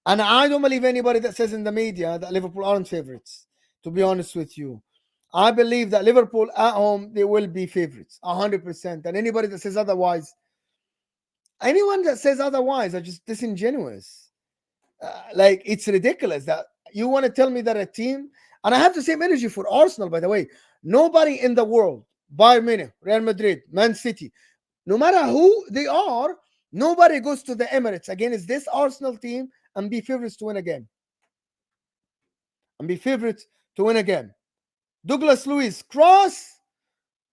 And I don't believe anybody that says in the media that Liverpool aren't favorites, to be honest with you. I believe that Liverpool at home, they will be favorites, 100%. And anybody that says otherwise, anyone that says otherwise are just disingenuous. Like, it's ridiculous that you want to tell me that a team, and I have the same energy for Arsenal, by the way. Nobody in the world, Bayern Munich, Real Madrid, Man City, no matter who they are, nobody goes to the Emirates against this Arsenal team and be favorites to win a game. And be favorites to win a game. Douglas Luiz, cross,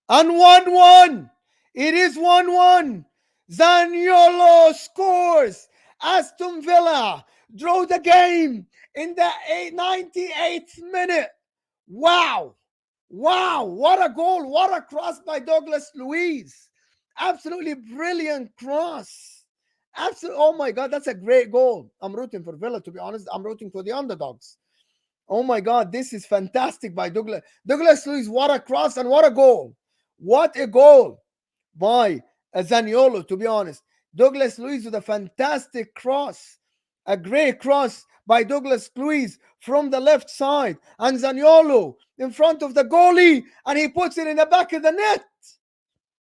and 1-1. It is 1-1. Zaniolo scores. Aston Villa draw the game in the 98th minute. Wow. Wow. What a goal. What a cross by Douglas Luiz. Absolutely brilliant cross. Absolutely. Oh my God, that's a great goal. I'm rooting for Villa, to be honest. I'm rooting for the underdogs. Oh my God, this is fantastic by Douglas Luiz. What a cross and what a goal. What a goal by Zaniolo, to be honest. Douglas Luiz with a fantastic cross. A great cross by Douglas Luiz from the left side. And Zaniolo in front of the goalie. And he puts it in the back of the net.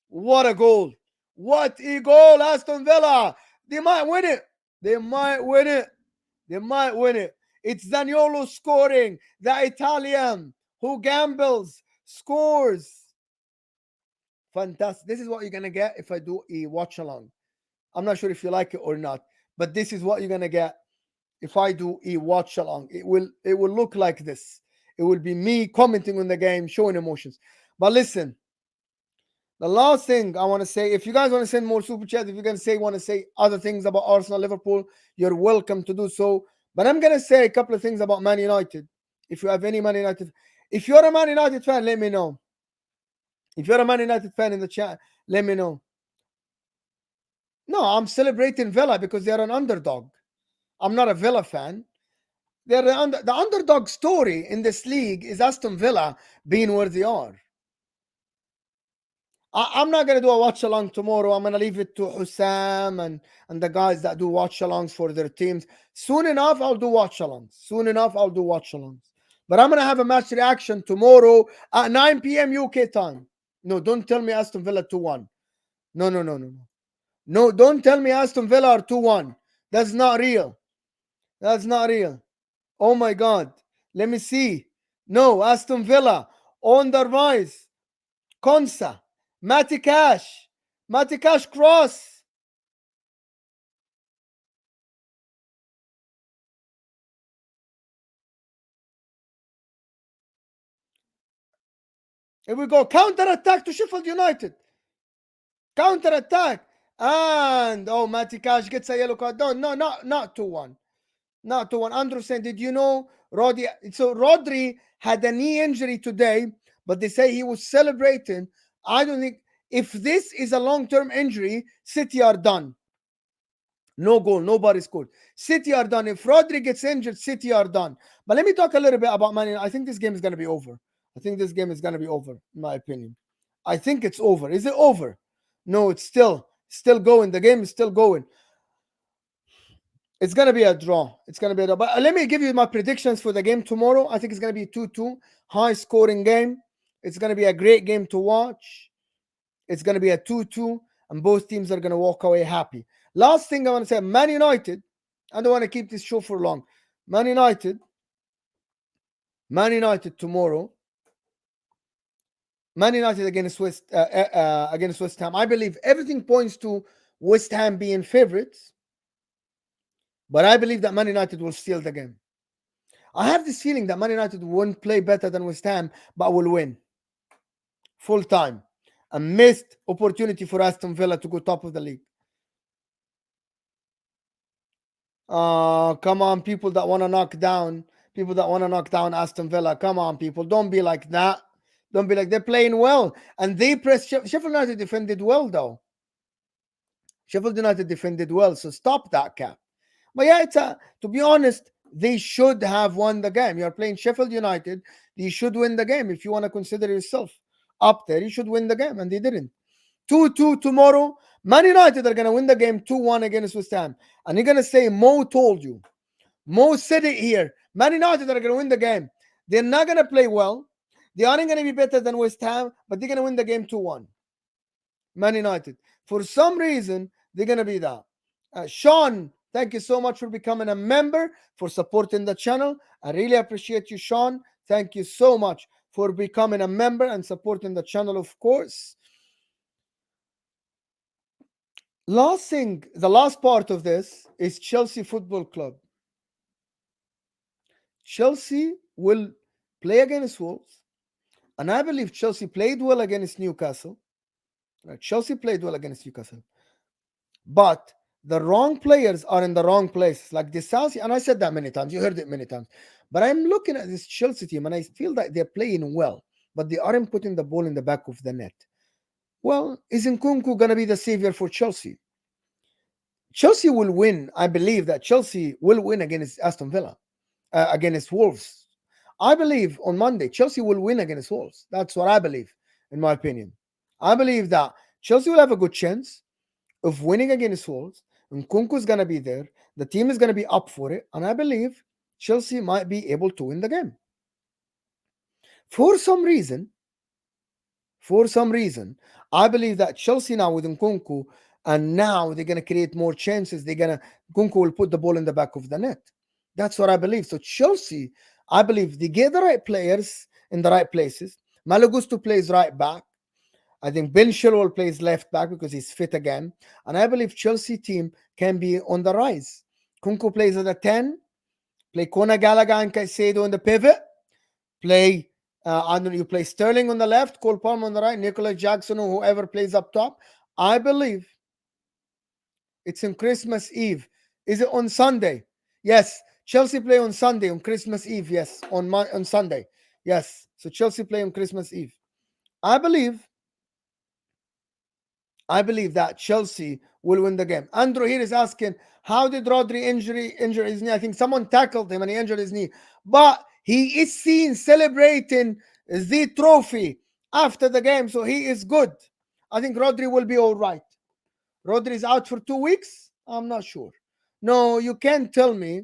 What a goal. What a goal, Aston Villa. They might win it. They might win it. They might win it. It's Zaniolo scoring. The Italian who gambles scores. Fantastic. This is what you're going to get if I do a watch along. I'm not sure if you like it or not, but this is what you're going to get if I do a watch along. It will look like this. It will be me commenting on the game, showing emotions. But listen, the last thing I want to say, if you guys want to send more super chats, if you're going to want to say other things about Arsenal, Liverpool, you're welcome to do so. But I'm going to say a couple of things about Man United. If you have any Man United, if you're a Man United fan, let me know. If you're a Man United fan in the chat, let me know. No, I'm celebrating Villa because they're an underdog. I'm not a Villa fan. They're the underdog story in this league is Aston Villa being where they are. I'm not going to do a watch along tomorrow. I'm going to leave it to Hussam and the guys that do watch alongs for their teams. Soon enough, I'll do watch alongs. But I'm going to have a match reaction tomorrow at 9 p.m. UK time. No, don't tell me Aston Villa 2-1. No. No, don't tell me Aston Villa are 2-1. That's not real. Oh my God. Let me see. No, Aston Villa on the rise. Konsa. Matty Cash cross. Here we go. Counter attack to Sheffield United. Counter attack. And Matty Cash gets a yellow card. No, not 2-1. Not 2-1. Andrew saying, did you know Rodri had a knee injury today, but they say he was celebrating. I don't think if this is a long-term injury, City are done. No goal, nobody scored. City are done. If Rodri gets injured, City are done. But let me talk a little bit about Man United. I think this game is going to be over. In my opinion. I think it's over. Is it over? No, it's still going. The game is still going. It's going to be a draw. But let me give you my predictions for the game tomorrow. I think it's going to be 2-2. High-scoring game. It's going to be a great game to watch. It's going to be a 2-2. And both teams are going to walk away happy. Last thing I want to say, Man United. I don't want to keep this show for long. Man United tomorrow. Man United against West Ham. I believe everything points to West Ham being favorites. But I believe that Man United will steal the game. I have this feeling that Man United won't play better than West Ham, but will win full time. A missed opportunity for Aston Villa to go top of the league. Come on, people that want to knock down Aston Villa. Come on, people, don't be like that. Don't be like they're playing well, and they pressed Sheffield United defended well though. Sheffield United defended well, so stop that cap. But yeah, to be honest, they should have won the game. You're playing Sheffield United, you should win the game. If you want to consider yourself up there, you should win the game, and they didn't. 2-2 tomorrow. Man United are going to win the game 2-1 against West Ham. And you're going to say, Mo told you. Mo said it here. Man United are going to win the game. They're not going to play well. They aren't going to be better than West Ham, but they're going to win the game 2-1. Man United. For some reason, they're going to be that. Sean, thank you so much for becoming a member, for supporting the channel. I really appreciate you, Sean. Thank you so much for becoming a member and supporting the channel, of course. Last thing, the last part of this is Chelsea Football Club. Chelsea will play against Wolves, and I believe Chelsea played well against Newcastle. Chelsea played well against Newcastle, but the wrong players are in the wrong place. Like Disasi, and I said that many times. You heard it many times. But I'm looking at this Chelsea team, and I feel that they're playing well, but they aren't putting the ball in the back of the net. Well, is Nkunku going to be the savior for Chelsea? Chelsea will win. I believe that Chelsea will win against Aston Villa, against Wolves. I believe on Monday, Chelsea will win against Wolves. That's what I believe, in my opinion. I believe that Chelsea will have a good chance of winning against Wolves. Nkunku is going to be there. The team is going to be up for it. And I believe Chelsea might be able to win the game. For some reason, I believe that Chelsea now with Nkunku, and now they're going to create more chances. Nkunku will put the ball in the back of the net. That's what I believe. So Chelsea, I believe they get the right players in the right places. Malo Gusto plays right back. I think Ben Chilwell plays left back because he's fit again. And I believe Chelsea team can be on the rise. Nkunku plays at a 10. Play Conor Gallagher and Caicedo on the pivot. Play you play Sterling on the left, Cole Palmer on the right, Nicolas Jackson or whoever plays up top. I believe it's on Christmas Eve. Is it on Sunday? Yes. Chelsea play on Sunday, on Christmas Eve. Yes. On Sunday. Yes. So Chelsea play on Christmas Eve. I believe that Chelsea will win the game. Andrew here is asking, how did Rodri injure his knee? I think someone tackled him and he injured his knee. But he is seen celebrating the trophy after the game, so he is good. I think Rodri will be all right. Rodri is out for 2 weeks? I'm not sure. No, you can't tell me.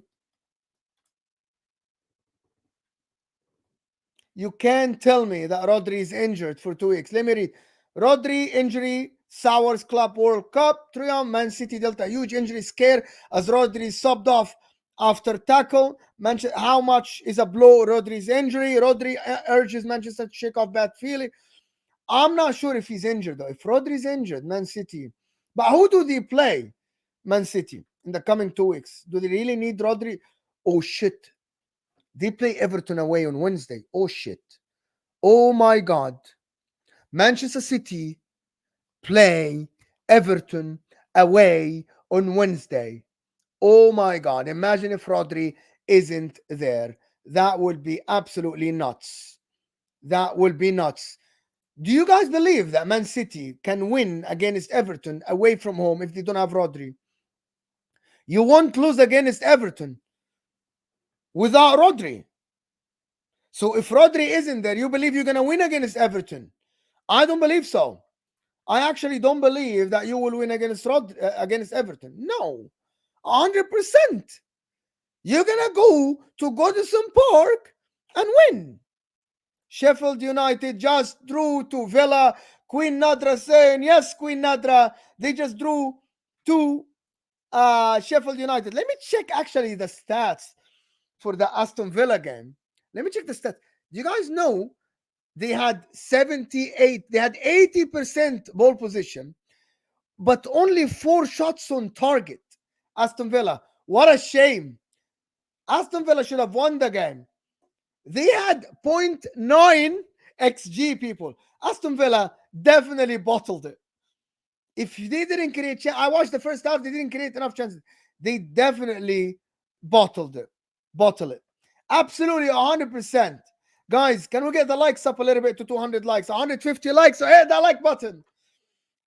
You can't tell me that Rodri is injured for 2 weeks. Let me read. Rodri injury sours Club World Cup. Triumph. Man City dealt a huge injury scare as Rodri subbed off after tackle. How much is a blow Rodri's injury? Rodri urges Manchester to shake off bad feeling. I'm not sure if he's injured though. If Rodri's injured, Man City. But who do they play? Man City in the coming 2 weeks. Do they really need Rodri? Oh shit. They play Everton away on Wednesday. Oh shit. Oh my God. Manchester City play Everton away on Wednesday. Oh my God. Imagine if Rodri isn't there. That would be absolutely nuts. That would be nuts. Do you guys believe that Man City can win against Everton away from home if they don't have Rodri? You won't lose against Everton without Rodri. So if Rodri isn't there, you believe you're going to win against Everton? I don't believe so. I actually don't believe that you will win against Everton. No, 100%. You're going to go to Goodison Park and win. Sheffield United just drew to Villa. Queen Nadra saying, yes, Queen Nadra. They just drew to Sheffield United. Let me check actually the stats for the Aston Villa game. Let me check the stats. You guys know they had 80% ball position, but only 4 shots on target. Aston Villa, What a shame. Aston Villa should have won the game. They had zero point 0.9 XG, people. Aston Villa definitely bottled it. If they didn't create, I watched the first half, they didn't create enough chances. They definitely bottled it. Bottle it. Absolutely 100%. Guys, can we get the likes up a little bit to 200 likes? 150 likes, so hit that like button.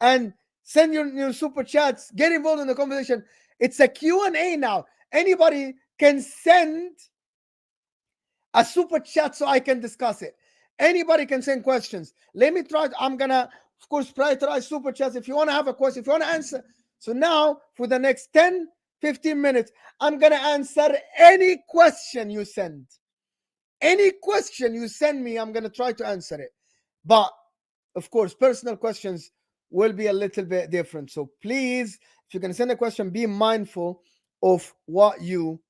And send your super chats. Get involved in the conversation. It's a Q&A now. Anybody can send a super chat so I can discuss it. Anybody can send questions. Let me try. I'm gonna, of course, prioritize super chats. If you want to have a question, if you want to answer. So now, for the next 10, 15 minutes, I'm gonna answer any question you send. Any question you send me, I'm gonna try to answer it. But of course, personal questions will be a little bit different. So please, if you're gonna send a question, be mindful of what you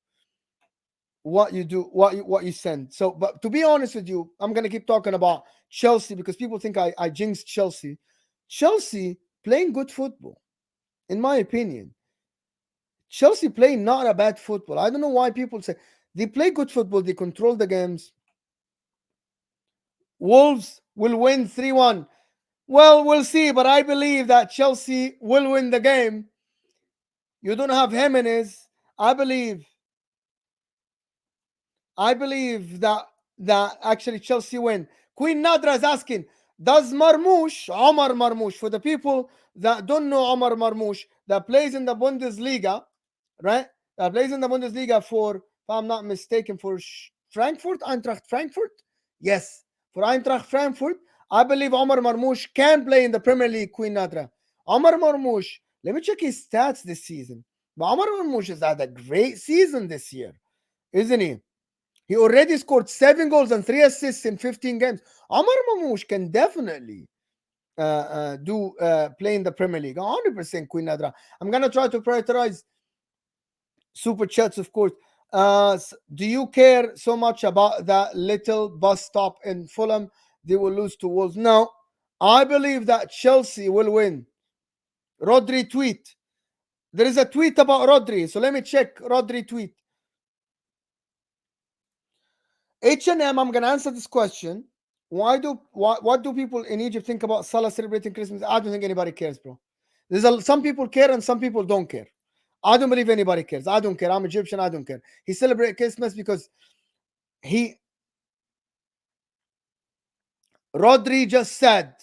do, what you send. So, but to be honest with you, I'm gonna keep talking about Chelsea because people think I jinxed Chelsea. Chelsea playing good football, in my opinion. Chelsea playing not a bad football. I don't know why people say they play good football. They control the games. Wolves will win 3-1. Well, we'll see, but I believe that Chelsea will win the game. You don't have Jimenez. I believe that actually Chelsea win. Queen Nadra is asking, does Omar Marmoush, for the people that don't know Omar Marmoush, that plays in the Bundesliga, right? That plays in the Bundesliga for, if I'm not mistaken, for Frankfurt, Eintracht Frankfurt? Yes, for Eintracht Frankfurt. I believe Omar Marmoush can play in the Premier League, Queen Nadra. Omar Marmoush, let me check his stats this season. But Omar Marmoush has had a great season this year, isn't he? He already scored 7 goals and 3 assists in 15 games. Omar Mamouche can definitely play in the Premier League. 100% Queen Nadra. I'm going to try to prioritize super chats, of course. Do you care so much about that little bus stop in Fulham? They will lose to Wolves. No, I believe that Chelsea will win. Rodri tweet. There is a tweet about Rodri. So let me check Rodri tweet. H&M, I'm going to answer this question. What do people in Egypt think about Salah celebrating Christmas? I don't think anybody cares, bro. Some people care and some people don't care. I don't believe anybody cares. I don't care. I'm Egyptian. I don't care. He celebrates Christmas because Rodri just said,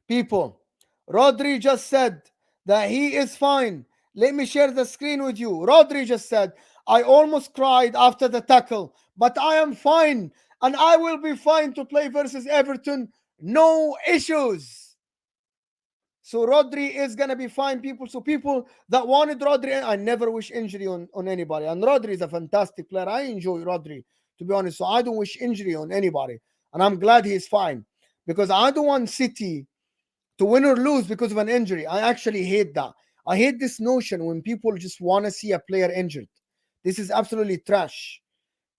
people, Rodri just said that he is fine. Let me share the screen with you. Rodri just said, I almost cried after the tackle, but I am fine and I will be fine to play versus Everton. No issues. So Rodri is going to be fine, people. So people that wanted Rodri, I never wish injury on anybody. And Rodri is a fantastic player. I enjoy Rodri, to be honest. So I don't wish injury on anybody. And I'm glad he's fine. Because I don't want City to win or lose because of an injury. I actually hate that. I hate this notion when people just want to see a player injured. This is absolutely trash.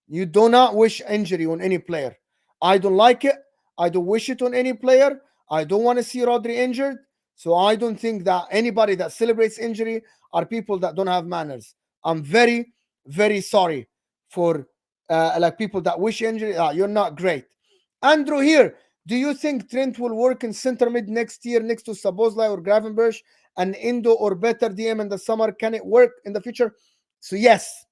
You do not wish injury on any player. I don't like it. I don't wish it on any player. I don't want to see Rodri injured. So I don't think that anybody that celebrates injury are people that don't have manners. I'm very, very sorry for like people that wish injury. You're not great. Andrew here. Do you think Trent will work in center mid next year next to Sabozlai or Gravenberch and Indo or better DM in the summer? Can it work in the future? So yes,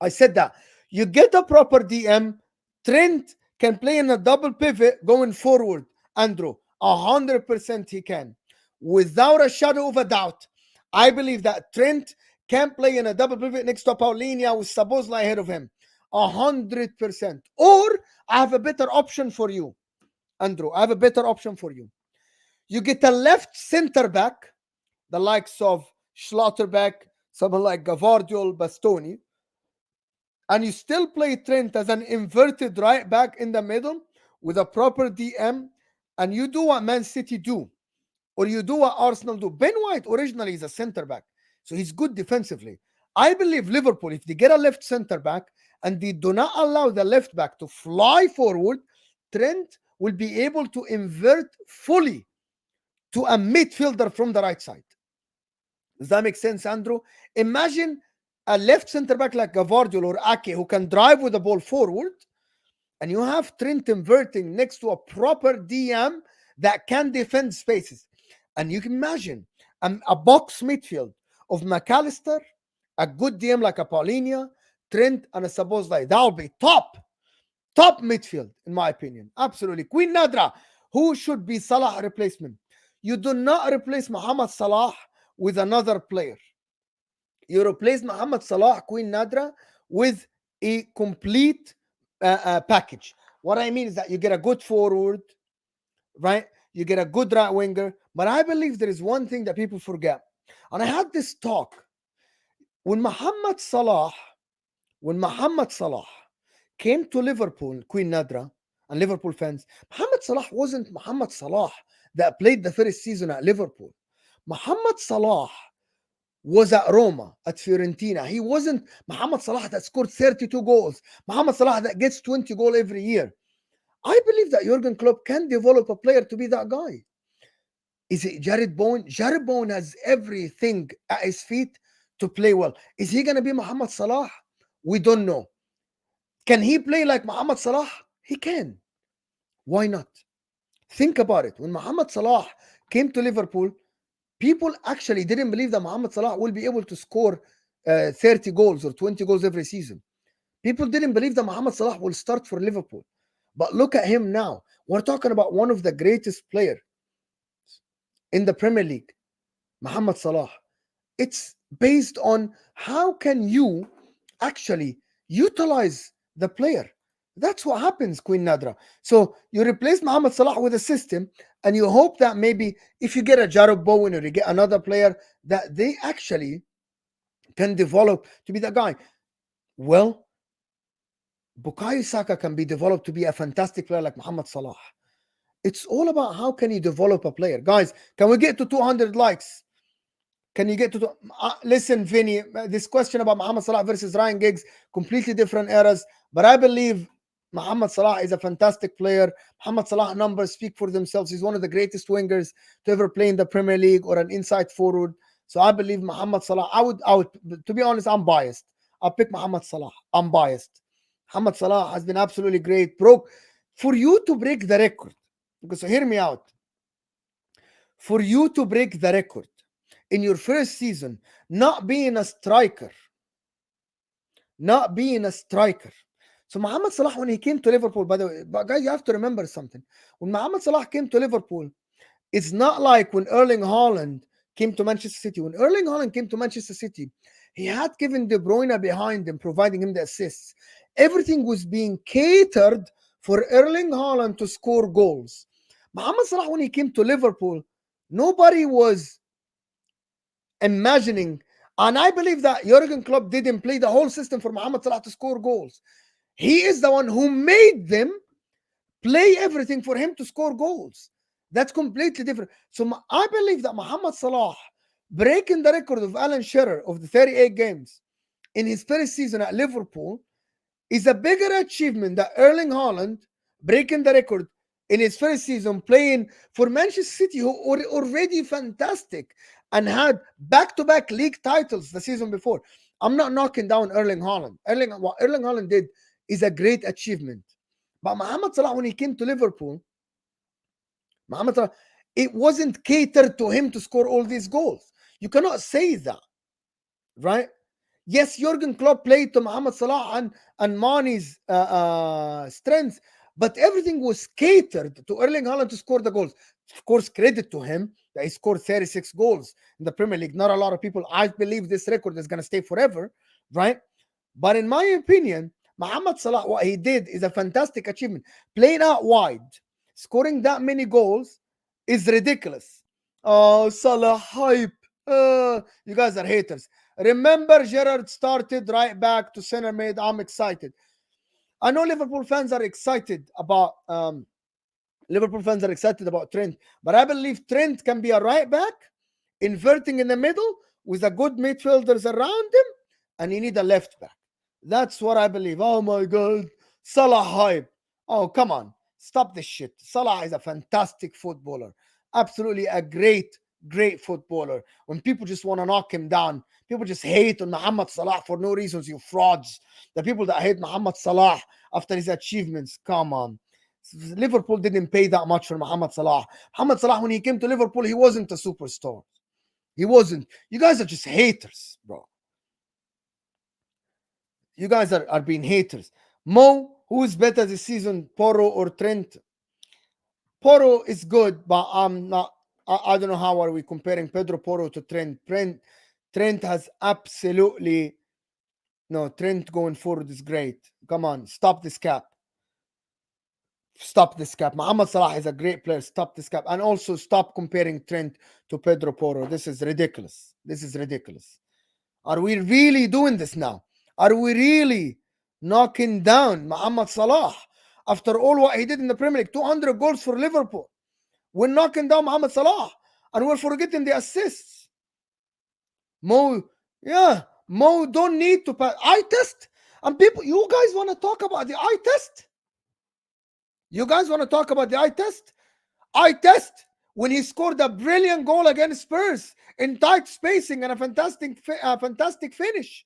I said that. You get a proper DM. Trent can play in a double pivot going forward. Andrew, 100% he can. Without a shadow of a doubt, I believe that Trent can play in a double pivot next to Paulinho with Sabozla ahead of him. 100%. Or I have a better option for you, Andrew. I have a better option for you. You get a left center back, the likes of Schlotterbeck, someone like Gavardiol, Bastoni, and you still play Trent as an inverted right back in the middle with a proper DM, and you do what Man City do, or you do what Arsenal do. Ben White originally is a center back, so he's good defensively. I believe Liverpool, if they get a left center back and they do not allow the left back to fly forward, Trent will be able to invert fully to a midfielder from the right side. Does that make sense, Andrew? Imagine a left center back like Gavardiol or Ake who can drive with the ball forward, and you have Trent inverting next to a proper DM that can defend spaces. And you can imagine a box midfield of McAllister, a good DM like a Paulinia, Trent, and a Sabozlai. That would be top midfield, in my opinion. Absolutely. Queen Nadra, who should be Salah replacement? You do not replace Muhammad Salah with another player. You replace Muhammad Salah, Queen Nadra, with a complete package. What I mean is that you get a good forward, right? You get a good right winger. But I believe there is one thing that people forget. And I had this talk. When Muhammad Salah came to Liverpool, Queen Nadra, and Liverpool fans, Muhammad Salah wasn't Muhammad Salah that played the first season at Liverpool. Muhammad Salah was at Roma, at Fiorentina. He wasn't Muhammad Salah that scored 32 goals. Muhammad Salah that gets 20 goals every year. I believe that Jurgen Klopp can develop a player to be that guy. Is it Jared Bowen? Jared Bowen has everything at his feet to play well. Is he going to be Muhammad Salah? We don't know. Can he play like Muhammad Salah? He can. Why not? Think about it. When Muhammad Salah came to Liverpool, people actually didn't believe that Muhammad Salah will be able to score 30 goals or 20 goals every season. People didn't believe that Muhammad Salah will start for Liverpool. But look at him now. We're talking about one of the greatest players in the Premier League, Muhammad Salah. It's based on how can you actually utilize the player. That's what happens, Queen Nadra. So you replace Muhammad Salah with a system, and you hope that maybe if you get a Jared Bowen or you get another player, that they actually can develop to be that guy. Well, Bukayo Saka can be developed to be a fantastic player like Muhammad Salah. It's all about how can you develop a player. Guys, can we get to 200 likes? Can you get to listen, Vinny, this question about Muhammad Salah versus Ryan Giggs, completely different eras. But I believe Muhammad Salah is a fantastic player. Muhammad Salah numbers speak for themselves. He's one of the greatest wingers to ever play in the Premier League or an inside forward. So I believe Muhammad Salah. I would, to be honest, I'm biased. I'll pick Muhammad Salah. I'm biased. Muhammad Salah has been absolutely great. For you to break the record, because so hear me out. For you to break the record in your first season, not being a striker. So Muhammad Salah, when he came to Liverpool, by the way, but guys, you have to remember something. When Muhammad Salah came to Liverpool, it's not like when Erling Haaland came to Manchester City. When Erling Haaland came to Manchester City, he had Kevin De Bruyne behind him, providing him the assists. Everything was being catered for Erling Haaland to score goals. Muhammad Salah, when he came to Liverpool, nobody was imagining, and I believe that Jurgen Klopp didn't play the whole system for Muhammad Salah to score goals. He is the one who made them play everything for him to score goals. That's completely different. So I believe that Muhammad Salah breaking the record of Alan Shearer of the 38 games in his first season at Liverpool is a bigger achievement than Erling Haaland breaking the record in his first season playing for Manchester City, who were already fantastic and had back-to-back league titles the season before. I'm not knocking down Erling Haaland. What Erling Haaland did is a great achievement. But Muhammad Salah, when he came to Liverpool, Muhammad Salah, it wasn't catered to him to score all these goals. You cannot say that, right? Yes, Jurgen Klopp played to Muhammad Salah and Mane's strengths, but everything was catered to Erling Haaland to score the goals. Of course, credit to him that he scored 36 goals in the Premier League. Not a lot of people. I believe this record is going to stay forever, right? But in my opinion, Muhammad Salah, what he did is a fantastic achievement. Playing out wide, scoring that many goals is ridiculous. Oh, Salah hype. You guys are haters. Remember, Gerrard started right back to center mid. I'm excited. I know Liverpool fans are excited about Trent, but I believe Trent can be a right back, inverting in the middle with a good midfielders around him, and you need a left back. That's what I believe. Oh my God, Salah hype. Oh, come on. Stop this shit. Salah is a fantastic footballer. Absolutely a great great footballer. When people just want to knock him down, people just hate on Muhammad Salah for no reasons, you frauds. The people that hate Muhammad Salah after his achievements, come on. Liverpool didn't pay that much for Muhammad Salah. Muhammad Salah, when he came to Liverpool, he wasn't a superstar. He wasn't. You guys are just haters, bro. You guys are being haters. Mo, who is better this season, Porro or Trent? Porro is good, but I'm not. I don't know how are we comparing Pedro Porro to Trent. Trent has absolutely no. Trent going forward is great. Come on, stop this cap. Stop this cap. Muhammad Salah is a great player. Stop this cap, and also stop comparing Trent to Pedro Porro. This is ridiculous. This is ridiculous. Are we really doing this now? Are we really knocking down Muhammad Salah after all what he did in the Premier League? 200 goals for Liverpool. We're knocking down Muhammad Salah and we're forgetting the assists. Mo, yeah, Mo don't need to pass. Eye test. And people, you guys want to talk about the eye test? You guys want to talk about the eye test? Eye test when he scored a brilliant goal against Spurs in tight spacing and a fantastic finish.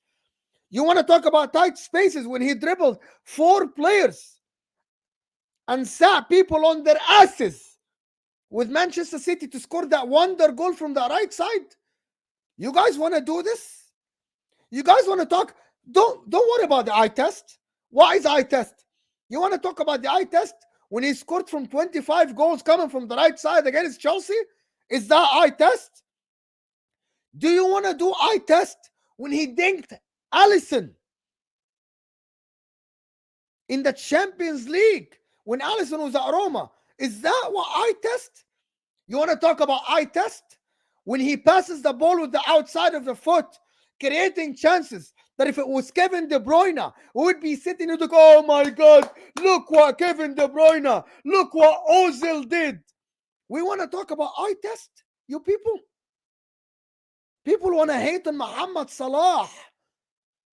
You want to talk about tight spaces when he dribbled 4 players and sat people on their asses with Manchester City to score that wonder goal from the right side? You guys want to do this? You guys want to talk? Don't worry about the eye test. What is eye test? You want to talk about the eye test when he scored from 25 goals coming from the right side against Chelsea? Is that eye test? Do you want to do eye test when he dinked Alisson in the Champions League when Alisson was at Roma? Is that what eye test? You want to talk about eye test when he passes the ball with the outside of the foot, creating chances that if it was Kevin De Bruyne, we would be sitting and like, oh my God, look what Kevin De Bruyne, look what Ozil did. We want to talk about eye test, you people. People want to hate on Muhammad Salah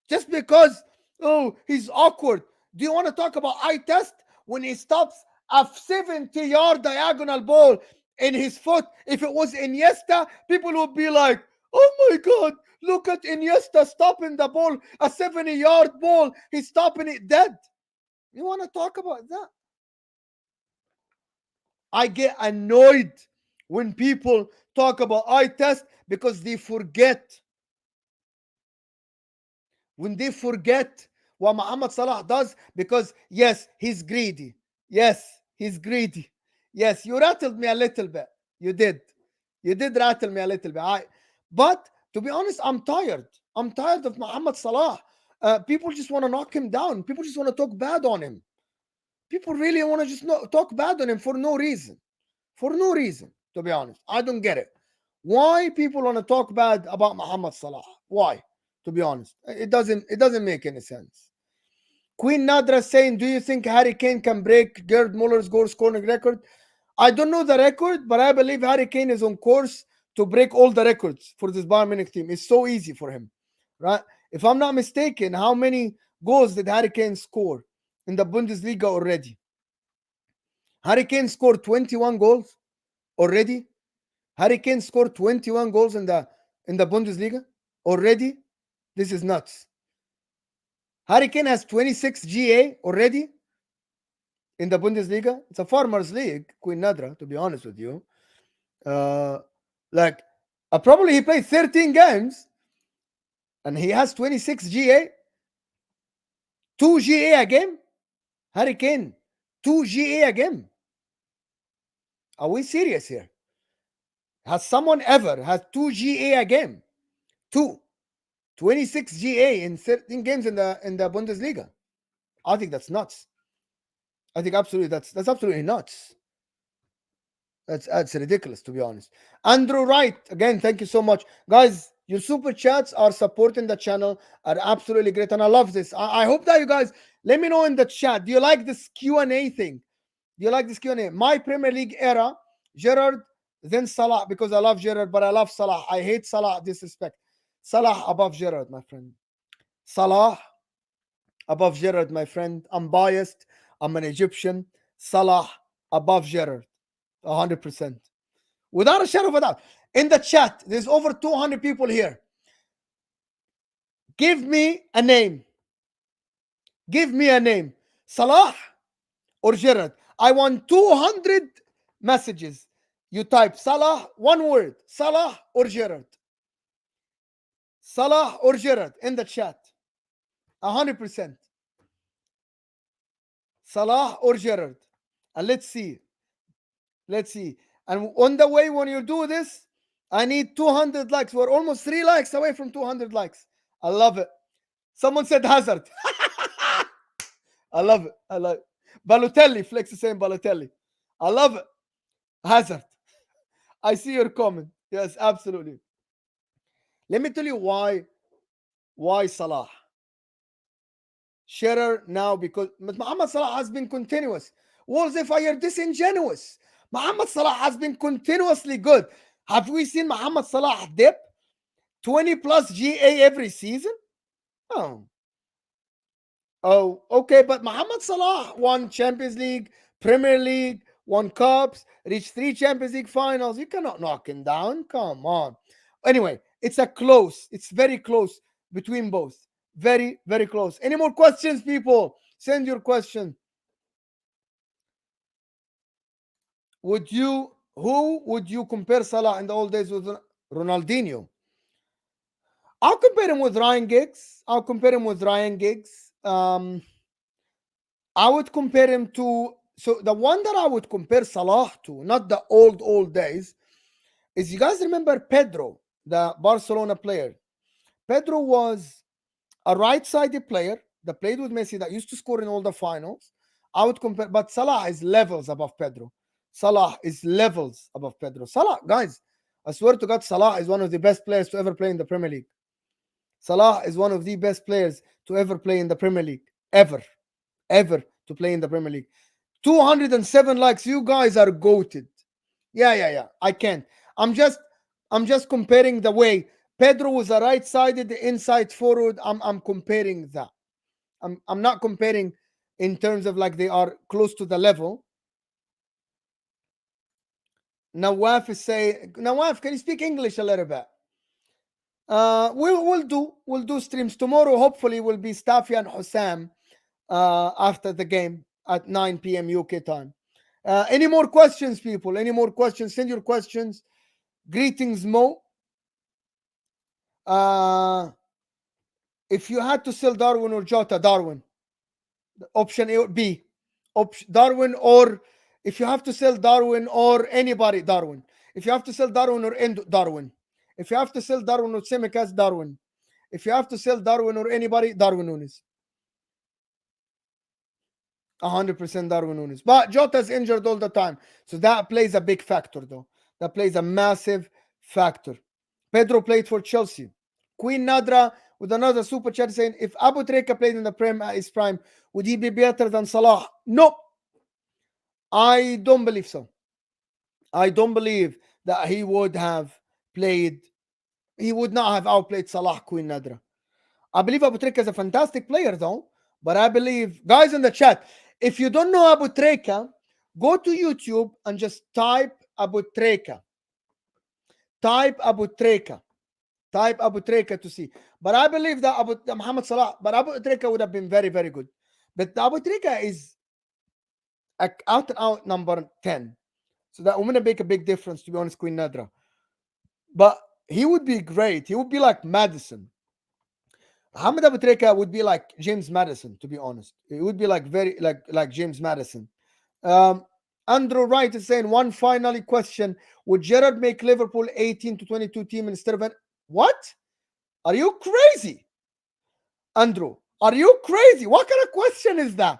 just because, oh, he's awkward. Do you want to talk about eye test when he stops a 70-yard diagonal ball in his foot? If it was Iniesta, people would be like, oh my God, look at Iniesta stopping the ball, a 70-yard ball. He's stopping it dead. You want to talk about that? I get annoyed when people talk about eye test because they forget. When they forget what Muhammad Salah does, because yes, he's greedy. Yes, he's greedy. Yes, you rattled me a little bit. You did. You did rattle me a little bit. But to be honest, I'm tired. I'm tired of Muhammad Salah. People just want to knock him down. People just want to talk bad on him. People really want to just talk bad on him for no reason. For no reason, to be honest. I don't get it. Why people want to talk bad about Muhammad Salah? Why? To be honest, it doesn't make any sense. Queen Nadra saying, do you think Harry Kane can break Gerd Muller's goal scoring record? I don't know the record, but I believe Harry Kane is on course to break all the records for this Bayern Munich team. It's so easy for him, right? If I'm not mistaken, how many goals did Harry Kane score in the Bundesliga already? Harry Kane scored 21 goals already. Harry Kane scored 21 goals in the Bundesliga already. This is nuts. Harry Kane has 26 GA already in the Bundesliga. It's a farmers league, Queen Nadra, to be honest with you. Probably he played 13 games and he has 26 GA. 2 GA a game. Harry Kane, 2 GA a game. Are we serious here? Has someone ever had 2 GA a game? 26 GA in 13 games in the Bundesliga. I think that's nuts. I think absolutely that's absolutely nuts. That's ridiculous, to be honest. Andrew Wright, again, thank you so much. Guys, your super chats are supporting the channel, are absolutely great, and I love this. I hope that you guys, let me know in the chat, do you like this Q&A thing? Do you like this Q&A? My Premier League era, Gerrard, then Salah, because I love Gerrard, but I love Salah. I hate Salah, disrespect. Salah above Gerrard, my friend. Salah above Gerrard, my friend. I'm biased. I'm an Egyptian. Salah above Gerrard. 100%. Without a shadow of a doubt. In the chat, there's over 200 people here. Give me a name. Give me a name. Salah or Gerrard. I want 200 messages. You type Salah, one word. Salah or Gerrard. Salah or Gerrard in the chat. 100%. Salah or Gerrard. And let's see. Let's see. And on the way, when you do this, I need 200 likes. We're almost 3 likes away from 200 likes. I love it. Someone said Hazard. I love it. I love it. Balotelli. Flex is saying Balotelli. I love it. Hazard. I see your comment. Yes, absolutely. Let me tell you why Salah. Shearer now, because Muhammad Salah has been continuous. Wolves, if I are disingenuous, Muhammad Salah has been continuously good. Have we seen Muhammad Salah dip 20 plus GA every season? Oh. Oh, okay, but Muhammad Salah won Champions League, Premier League, won cups, reached 3 Champions League finals. You cannot knock him down. Come on. Anyway, it's very close between both. Very, very close. Any more questions, people? Send your question. Who would you compare Salah in the old days with? Ronaldinho. I'll compare him with Ryan Giggs. I would compare him to, so the one that I would compare Salah to, not the old days, is, you guys remember Pedro, the Barcelona player? Pedro was a right-sided player that played with Messi, that used to score in all the finals. I would compare, but Salah is levels above Pedro. Salah, guys, I swear to God, Salah is one of the best players to ever play in the Premier League. Salah is one of the best players to ever play in the Premier League. Ever to play in the Premier League. 207 likes. You guys are goated. Yeah. I can't. I'm just comparing the way Pedro was a right-sided, the inside forward. I'm comparing that. I'm not comparing in terms of like they are close to the level. Nawaf is saying, Nawaf, can you speak English a little bit? We'll do streams tomorrow. Hopefully, will be Stafi and Hussam after the game at 9 p.m. UK time. Any more questions, people? Any more questions? Send your questions. Greetings, Mo. If you had to sell Darwin or Jota, Darwin. Option A or B. Darwin, or if you have to sell Darwin or anybody, Darwin. If you have to sell Darwin or Darwin. If you have to sell Darwin or Tsimikas, Darwin. If you have to sell Darwin or anybody, Darwin Nunes. 100% Darwin Nunes. But Jota's injured all the time. So that plays a big factor, though. That plays a massive factor. Pedro played for Chelsea. Queen Nadra with another super chat saying, if Abu Treka played in the Prem at his prime, would he be better than Salah? No. I don't believe so. I don't believe that he would have played. He would not have outplayed Salah, Queen Nadra. I believe Abu Treka is a fantastic player, though. But I believe, guys in the chat, if you don't know Abu Treka, go to YouTube and just type Abu Treka. Type Abu Treka to see. But I believe that Muhammad Salah, but Abu Treka would have been very, very good. But Abu Treka is out and out number 10. So that would make a big difference, to be honest, Queen Nadra. But he would be great. He would be like Madison. Muhammad Abu Treka would be like James Madison, to be honest. It would be like very like James Madison. Andrew Wright is saying, one final question. Would Gerrard make Liverpool 18 to 22 team instead of what? Are you crazy? Andrew, are you crazy? What kind of question is that?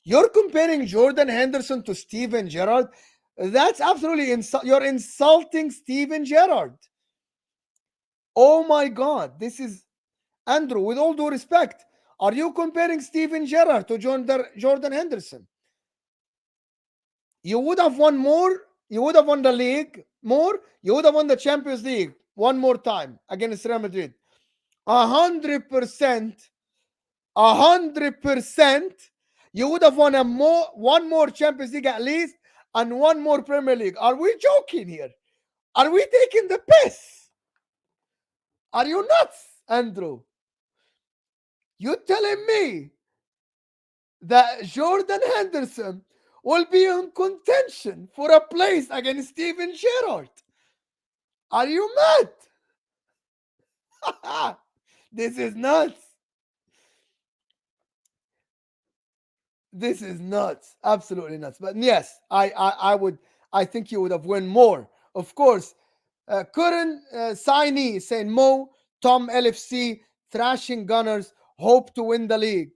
You're comparing Jordan Henderson to Steven Gerrard? That's absolutely you're insulting Steven Gerrard. Oh my God. This is, Andrew, with all due respect, are you comparing Steven Gerrard to Jordan Henderson? You would have won more. You would have won the league more. You would have won the Champions League one more time against Real Madrid. 100%. 100%. You would have won one more Champions League at least, and one more Premier League. Are we joking here? Are we taking the piss? Are you nuts, Andrew? You telling me that Jordan Henderson will be in contention for a place against Steven Gerrard? Are you mad? This is nuts. This is nuts. Absolutely nuts. But yes, I would. I think you would have won more. Of course, current signee saying Mo, Tom LFC, thrashing Gunners, hope to win the league.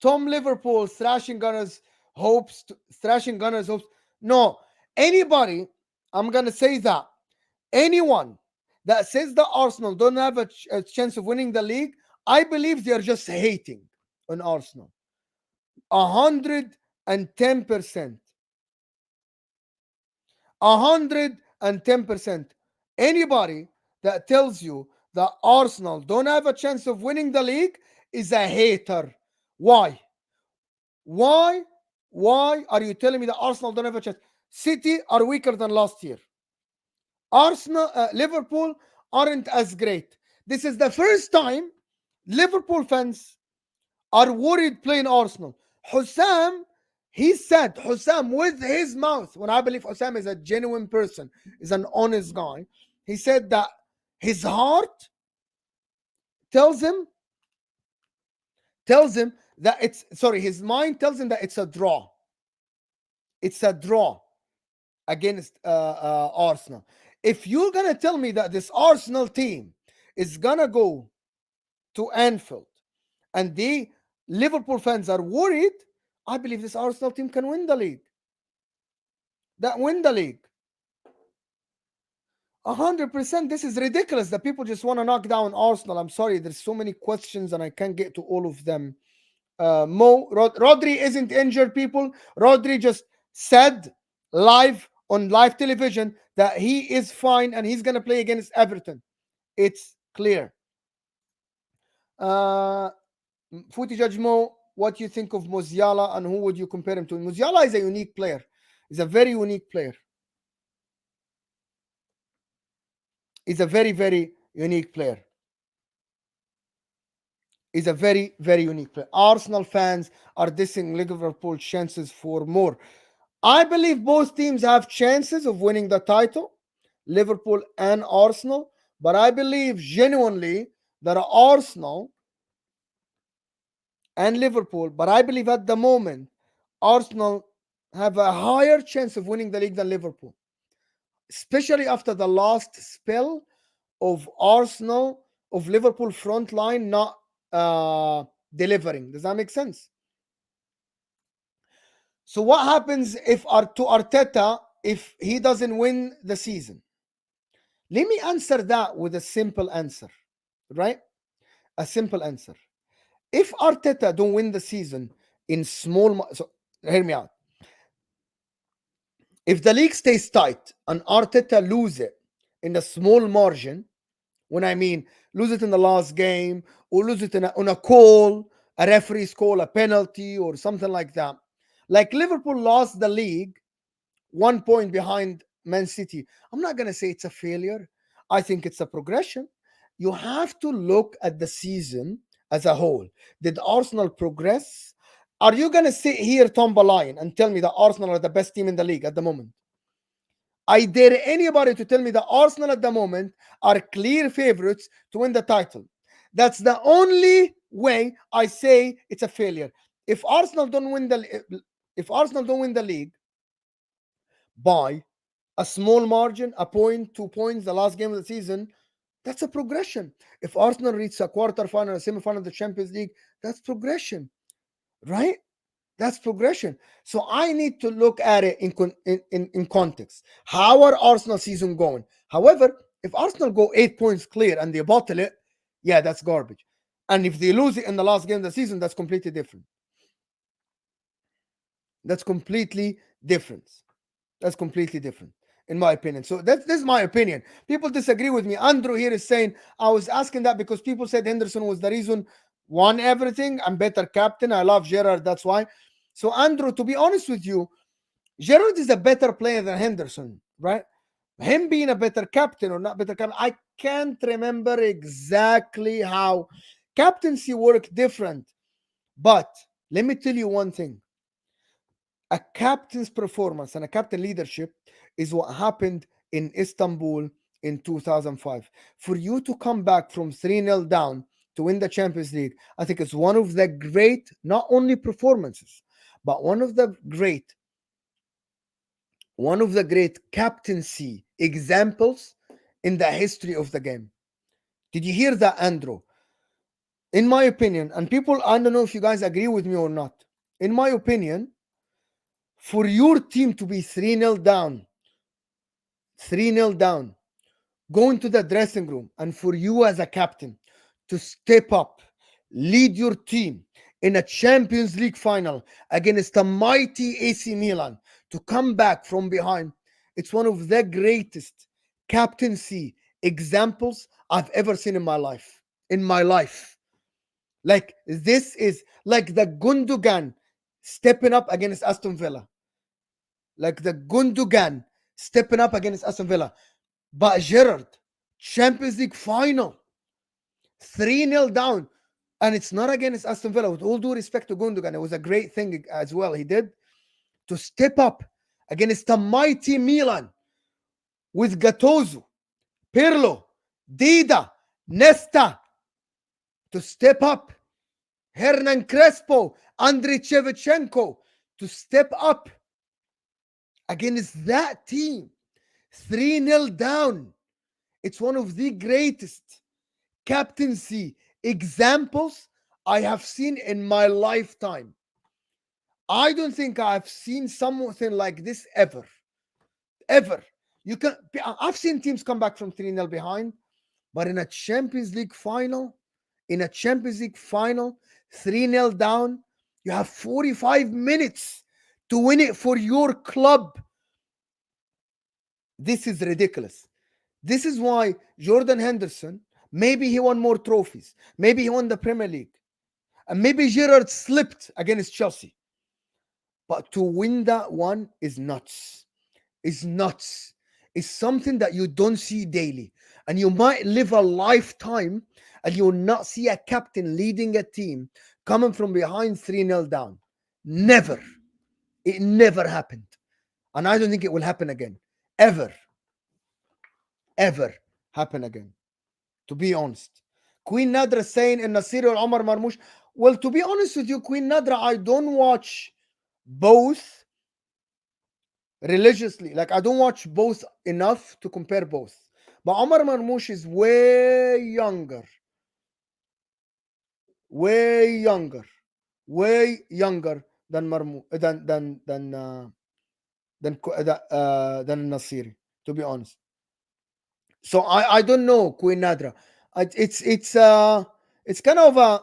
Tom Liverpool, thrashing Gunners, thrashing Gunners hopes. No, anybody, I'm going to say that. Anyone that says the Arsenal don't have a chance of winning the league, I believe they're just hating on Arsenal. 110%. 110%. Anybody that tells you that Arsenal don't have a chance of winning the league is a hater. Why? Why? Why are you telling me that Arsenal don't have a chance? City are weaker than last year. Liverpool aren't as great. This is the first time Liverpool fans are worried playing Arsenal. Hussam, he said, Hussam with his mouth, when I believe Hussam is a genuine person, is an honest guy, he said that his heart tells him that his mind tells him that it's a draw. It's a draw against Arsenal. If you're going to tell me that this Arsenal team is going to go to Anfield and the Liverpool fans are worried, I believe this Arsenal team can win the league. That win the league. 100%. This is ridiculous that people just want to knock down Arsenal. I'm sorry. There's so many questions and I can't get to all of them. Rodri isn't injured, people. Rodri just said live on live television that he is fine and he's going to play against Everton. It's clear. Footy Judge Mo, what do you think of Musiala and who would you compare him to? Musiala is a unique player. He's a very unique player. He's a very, very unique player. He's a very, very unique player. Arsenal fans are dissing Liverpool's chances for more. I believe both teams have chances of winning the title, Liverpool and Arsenal, but I believe genuinely that Arsenal and Liverpool, but I believe at the moment, Arsenal have a higher chance of winning the league than Liverpool, especially after the last spell of Arsenal, of Liverpool front line not delivering. Does that make sense? So what happens if to Arteta if he doesn't win the season? Let me answer that with a simple answer, right? A simple answer. If Arteta don't win the season in small, so hear me out. If the league stays tight and Arteta lose it in a small margin, when I mean lose it in the last game or lose it on a call, a referee's call, a penalty or something like that, like Liverpool lost the league 1 point behind Man City, I'm not going to say it's a failure. I think it's a progression. You have to look at the season as a whole. Did Arsenal progress? Are you going to sit here, Tom Balayan, and tell me that Arsenal are the best team in the league at the moment? I dare anybody to tell me that Arsenal at the moment are clear favorites to win the title. That's the only way I say it's a failure. If Arsenal don't win the league by a small margin, a point, 2 points, the last game of the season, that's a progression. If Arsenal reaches a quarterfinal, a semi-final of the Champions League, that's progression, right? That's progression. So I need to look at it in context. How are Arsenal season going? However, if Arsenal go 8 points clear and they bottle it, yeah, that's garbage. And if they lose it in the last game of the season, that's completely different. That's completely different. That's completely different, in my opinion. So this is my opinion. People disagree with me. Andrew here is saying, I was asking that because people said Henderson was the reason won everything. I'm better captain. I love Gerrard. That's why. So Andrew, to be honest with you, Gerrard is a better player than Henderson, right? Him being a better captain or not better captain, I can't remember exactly how captaincy worked different. But let me tell you one thing: a captain's performance and a captain leadership is what happened in Istanbul in 2005. For you to come back from 3-0 down to win the Champions League, I think it's one of the great, not only performances, but one of the great captaincy examples in the history of the game. Did you hear that, Andrew? In my opinion, and people, I don't know if you guys agree with me or not. In my opinion, for your team to be 3-0 down, 3-0 down, go into the dressing room, and for you as a captain to step up, lead your team in a Champions League final against a mighty AC Milan, to come back from behind, it's one of the greatest captaincy examples I've ever seen in my life. In my life. Like, this is like the Gundogan stepping up against Aston Villa. Like the Gundogan stepping up against Aston Villa. But Gerrard, Champions League final, 3-0 down. And it's not against Aston Villa. With all due respect to Gundogan, it was a great thing as well. He did to step up against a mighty Milan with Gattuso, Pirlo, Dida, Nesta, to step up. Hernan Crespo, Andriy Shevchenko, to step up against that team. 3-0 down. It's one of the greatest captaincy examples I have seen in my lifetime. I don't think I've seen something like this ever. Ever. I've seen teams come back from 3-0 behind, but in a Champions League final, 3-0 down, you have 45 minutes to win it for your club. This is ridiculous. This is why Jordan Henderson, maybe he won more trophies. Maybe he won the Premier League. And maybe Gerrard slipped against Chelsea. But to win that one is nuts. It's nuts. It's something that you don't see daily. And you might live a lifetime and you'll not see a captain leading a team coming from behind 3-0 down. Never. It never happened. And I don't think it will happen again. Ever happen again. To be honest. Queen Nadra saying in Nasir or Omar Marmoush. Well, to be honest with you, Queen Nadra, I don't watch both religiously. Like, I don't watch both enough to compare both. But Omar Marmoush is way younger. Way younger than than Nasiri, to be honest. So I don't know Queen Nadra. It's kind of a,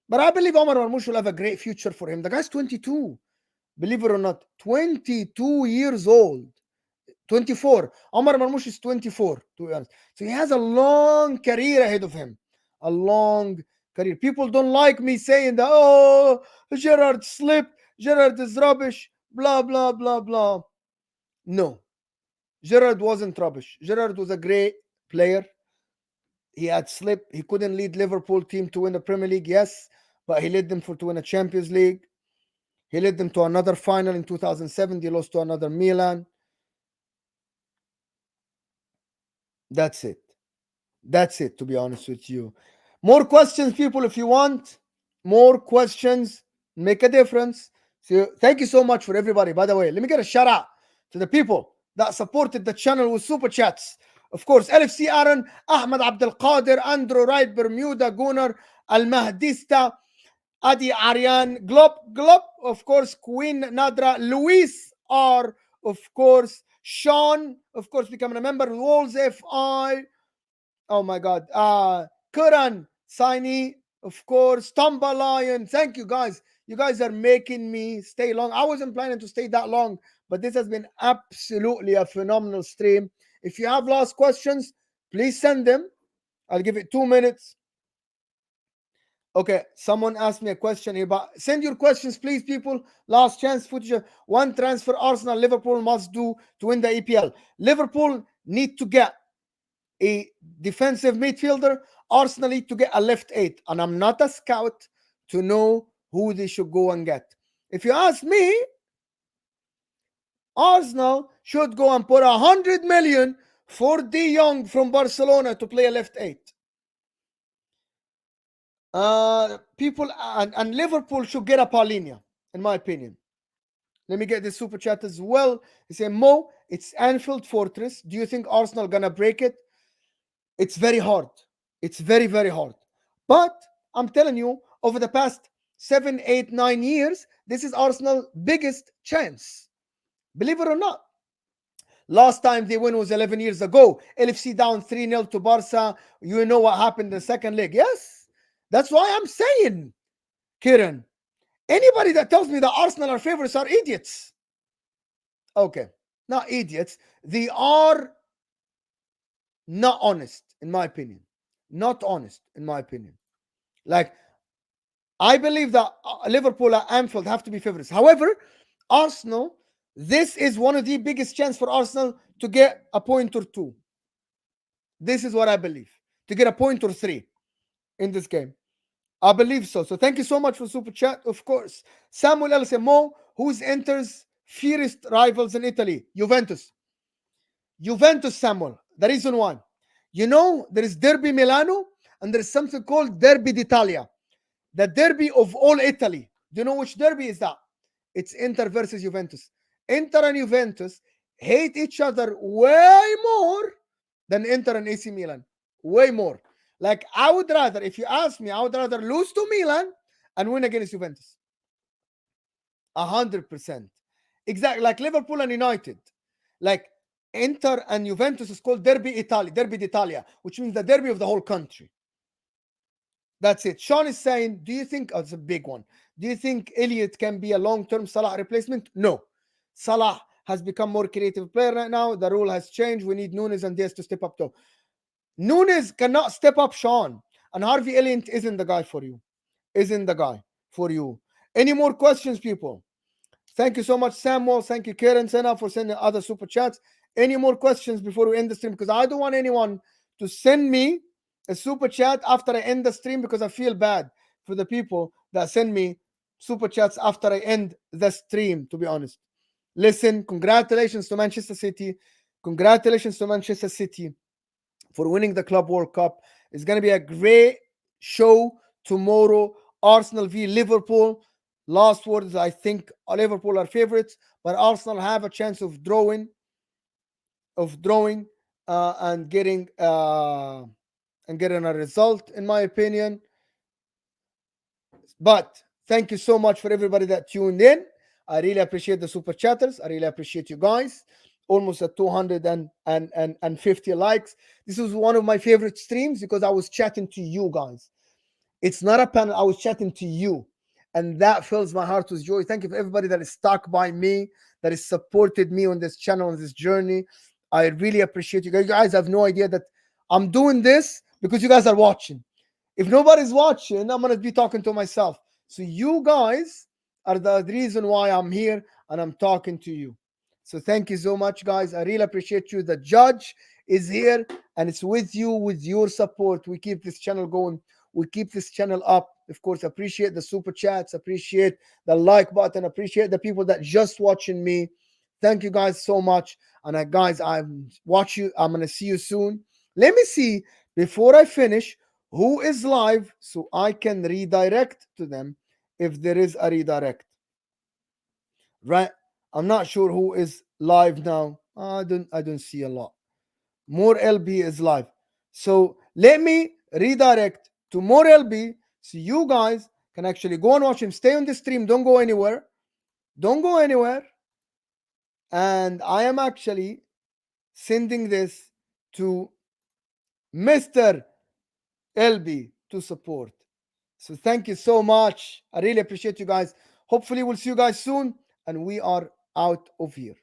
but I believe Omar Marmoush will have a great future for him. The guy's 22, believe it or not, 22 years old. 24. Omar Marmoush is 24, to be honest. So he has a long career ahead of him. A long career. People don't like me saying that, oh, Gerrard slipped, Gerrard is rubbish, blah, blah, blah, blah. No. Gerrard wasn't rubbish. Gerrard was a great player. He had slipped. He couldn't lead Liverpool team to win the Premier League, yes, but he led them to win a Champions League. He led them to another final in 2007. They lost to another Milan. That's it. That's it, to be honest with you. More questions, people, if you want. More questions. Make a difference. So thank you so much for everybody. By the way, let me get a shout out to the people that supported the channel with super chats. Of course, LFC Aaron, Ahmed Abdel Qadir, Andrew Wright, Bermuda, Gunnar, Al Mahdista, Adi Aryan, Glop, of course, Queen Nadra, Luis R, of course, Sean, of course, becoming a member, Walls FI, oh my God, Kuran, Saini, of course, Tamba Lion, thank you guys. You guys are making me stay long. I wasn't planning to stay that long, but this has been absolutely a phenomenal stream. If you have last questions, please send them. I'll give it 2 minutes. Okay, someone asked me a question here, but send your questions, please, people. Last chance footage. One transfer Arsenal, Liverpool must do to win the EPL. Liverpool need to get a defensive midfielder. Arsenal need to get a left eight. And I'm not a scout to know who they should go and get. If you ask me, Arsenal should go and put 100 million for De Jong from Barcelona to play a left eight. People and Liverpool should get a Paulinho, in my opinion. Let me get this super chat as well. He said, Mo, it's Anfield Fortress. Do you think Arsenal gonna break it? It's very hard. It's very, very hard. But I'm telling you, over the past 7, 8, 9 years, this is Arsenal's biggest chance. Believe it or not. Last time they win was 11 years ago. LFC down 3-0 to Barca. You know what happened in the second leg. Yes? That's why I'm saying, Kieran, anybody that tells me that Arsenal are favorites are idiots. Okay, not idiots. They are not honest, in my opinion. Not honest, in my opinion. Like, I believe that Liverpool and Anfield have to be favorites. However, Arsenal, this is one of the biggest chances for Arsenal to get a point or two. This is what I believe. To get a point or three in this game. I believe so. So thank you so much for super chat. Of course. Samuel El Mo, who's enters fiercest rivals in Italy? Juventus. Juventus, Samuel. The reason why. You know, there is Derby Milano and there is something called Derby d'Italia. The derby of all Italy. Do you know which derby is that? It's Inter versus Juventus. Inter and Juventus hate each other way more than Inter and AC Milan. Way more. Like, I would rather, if you ask me, I would rather lose to Milan and win against Juventus. 100%. Exactly. Like Liverpool and United. Like, Inter and Juventus is called Derby d'Italia, which means the derby of the whole country. That's it. Sean is saying, do you think, oh, it's a big one. Do you think Elliott can be a long-term Salah replacement? No. Salah has become more creative player right now. The rule has changed. We need Nunes and Diaz to step up though. Nunes cannot step up, Sean. And Harvey Elliott isn't the guy for you. Isn't the guy for you. Any more questions, people? Thank you so much, Samuel. Thank you, Karen Sena, for sending other super chats. Any more questions before we end the stream? Because I don't want anyone to send me a super chat after I end the stream, because I feel bad for the people that send me super chats after I end the stream, to be honest. Listen, congratulations to Manchester City. Congratulations to Manchester City for winning the Club World Cup. It's going to be a great show tomorrow. Arsenal v Liverpool. Last words, I think Liverpool are favorites, but Arsenal have a chance of drawing and getting a result, in my opinion. But thank you so much for everybody that tuned in. I really appreciate the super chatters. I really appreciate you guys. Almost at 250 likes. This was one of my favorite streams because I was chatting to you guys. It's not a panel. I was chatting to you. And that fills my heart with joy. Thank you for everybody that is stuck by me, that has supported me on this channel, on this journey. I really appreciate you guys. You guys have no idea that I'm doing this because you guys are watching. If nobody's watching, I'm going to be talking to myself. So you guys are the reason why I'm here and I'm talking to you. So thank you so much, guys. I really appreciate you. The judge is here and it's with you, with your support. We keep this channel going. We keep this channel up. Of course, appreciate the super chats. Appreciate the like button. Appreciate the people that just watching me. Thank you guys so much. And guys, I'm going to see you soon. Let me see, before I finish, who is live so I can redirect to them if there is a redirect. Right? I'm not sure who is live now. I don't see a lot. More LB is live. So let me redirect to more LB so you guys can actually go and watch him. Stay on the stream. Don't go anywhere. Don't go anywhere. And I am actually sending this to Mr. LB to support. So thank you so much. I really appreciate you guys. Hopefully we'll see you guys soon. And we are out of here.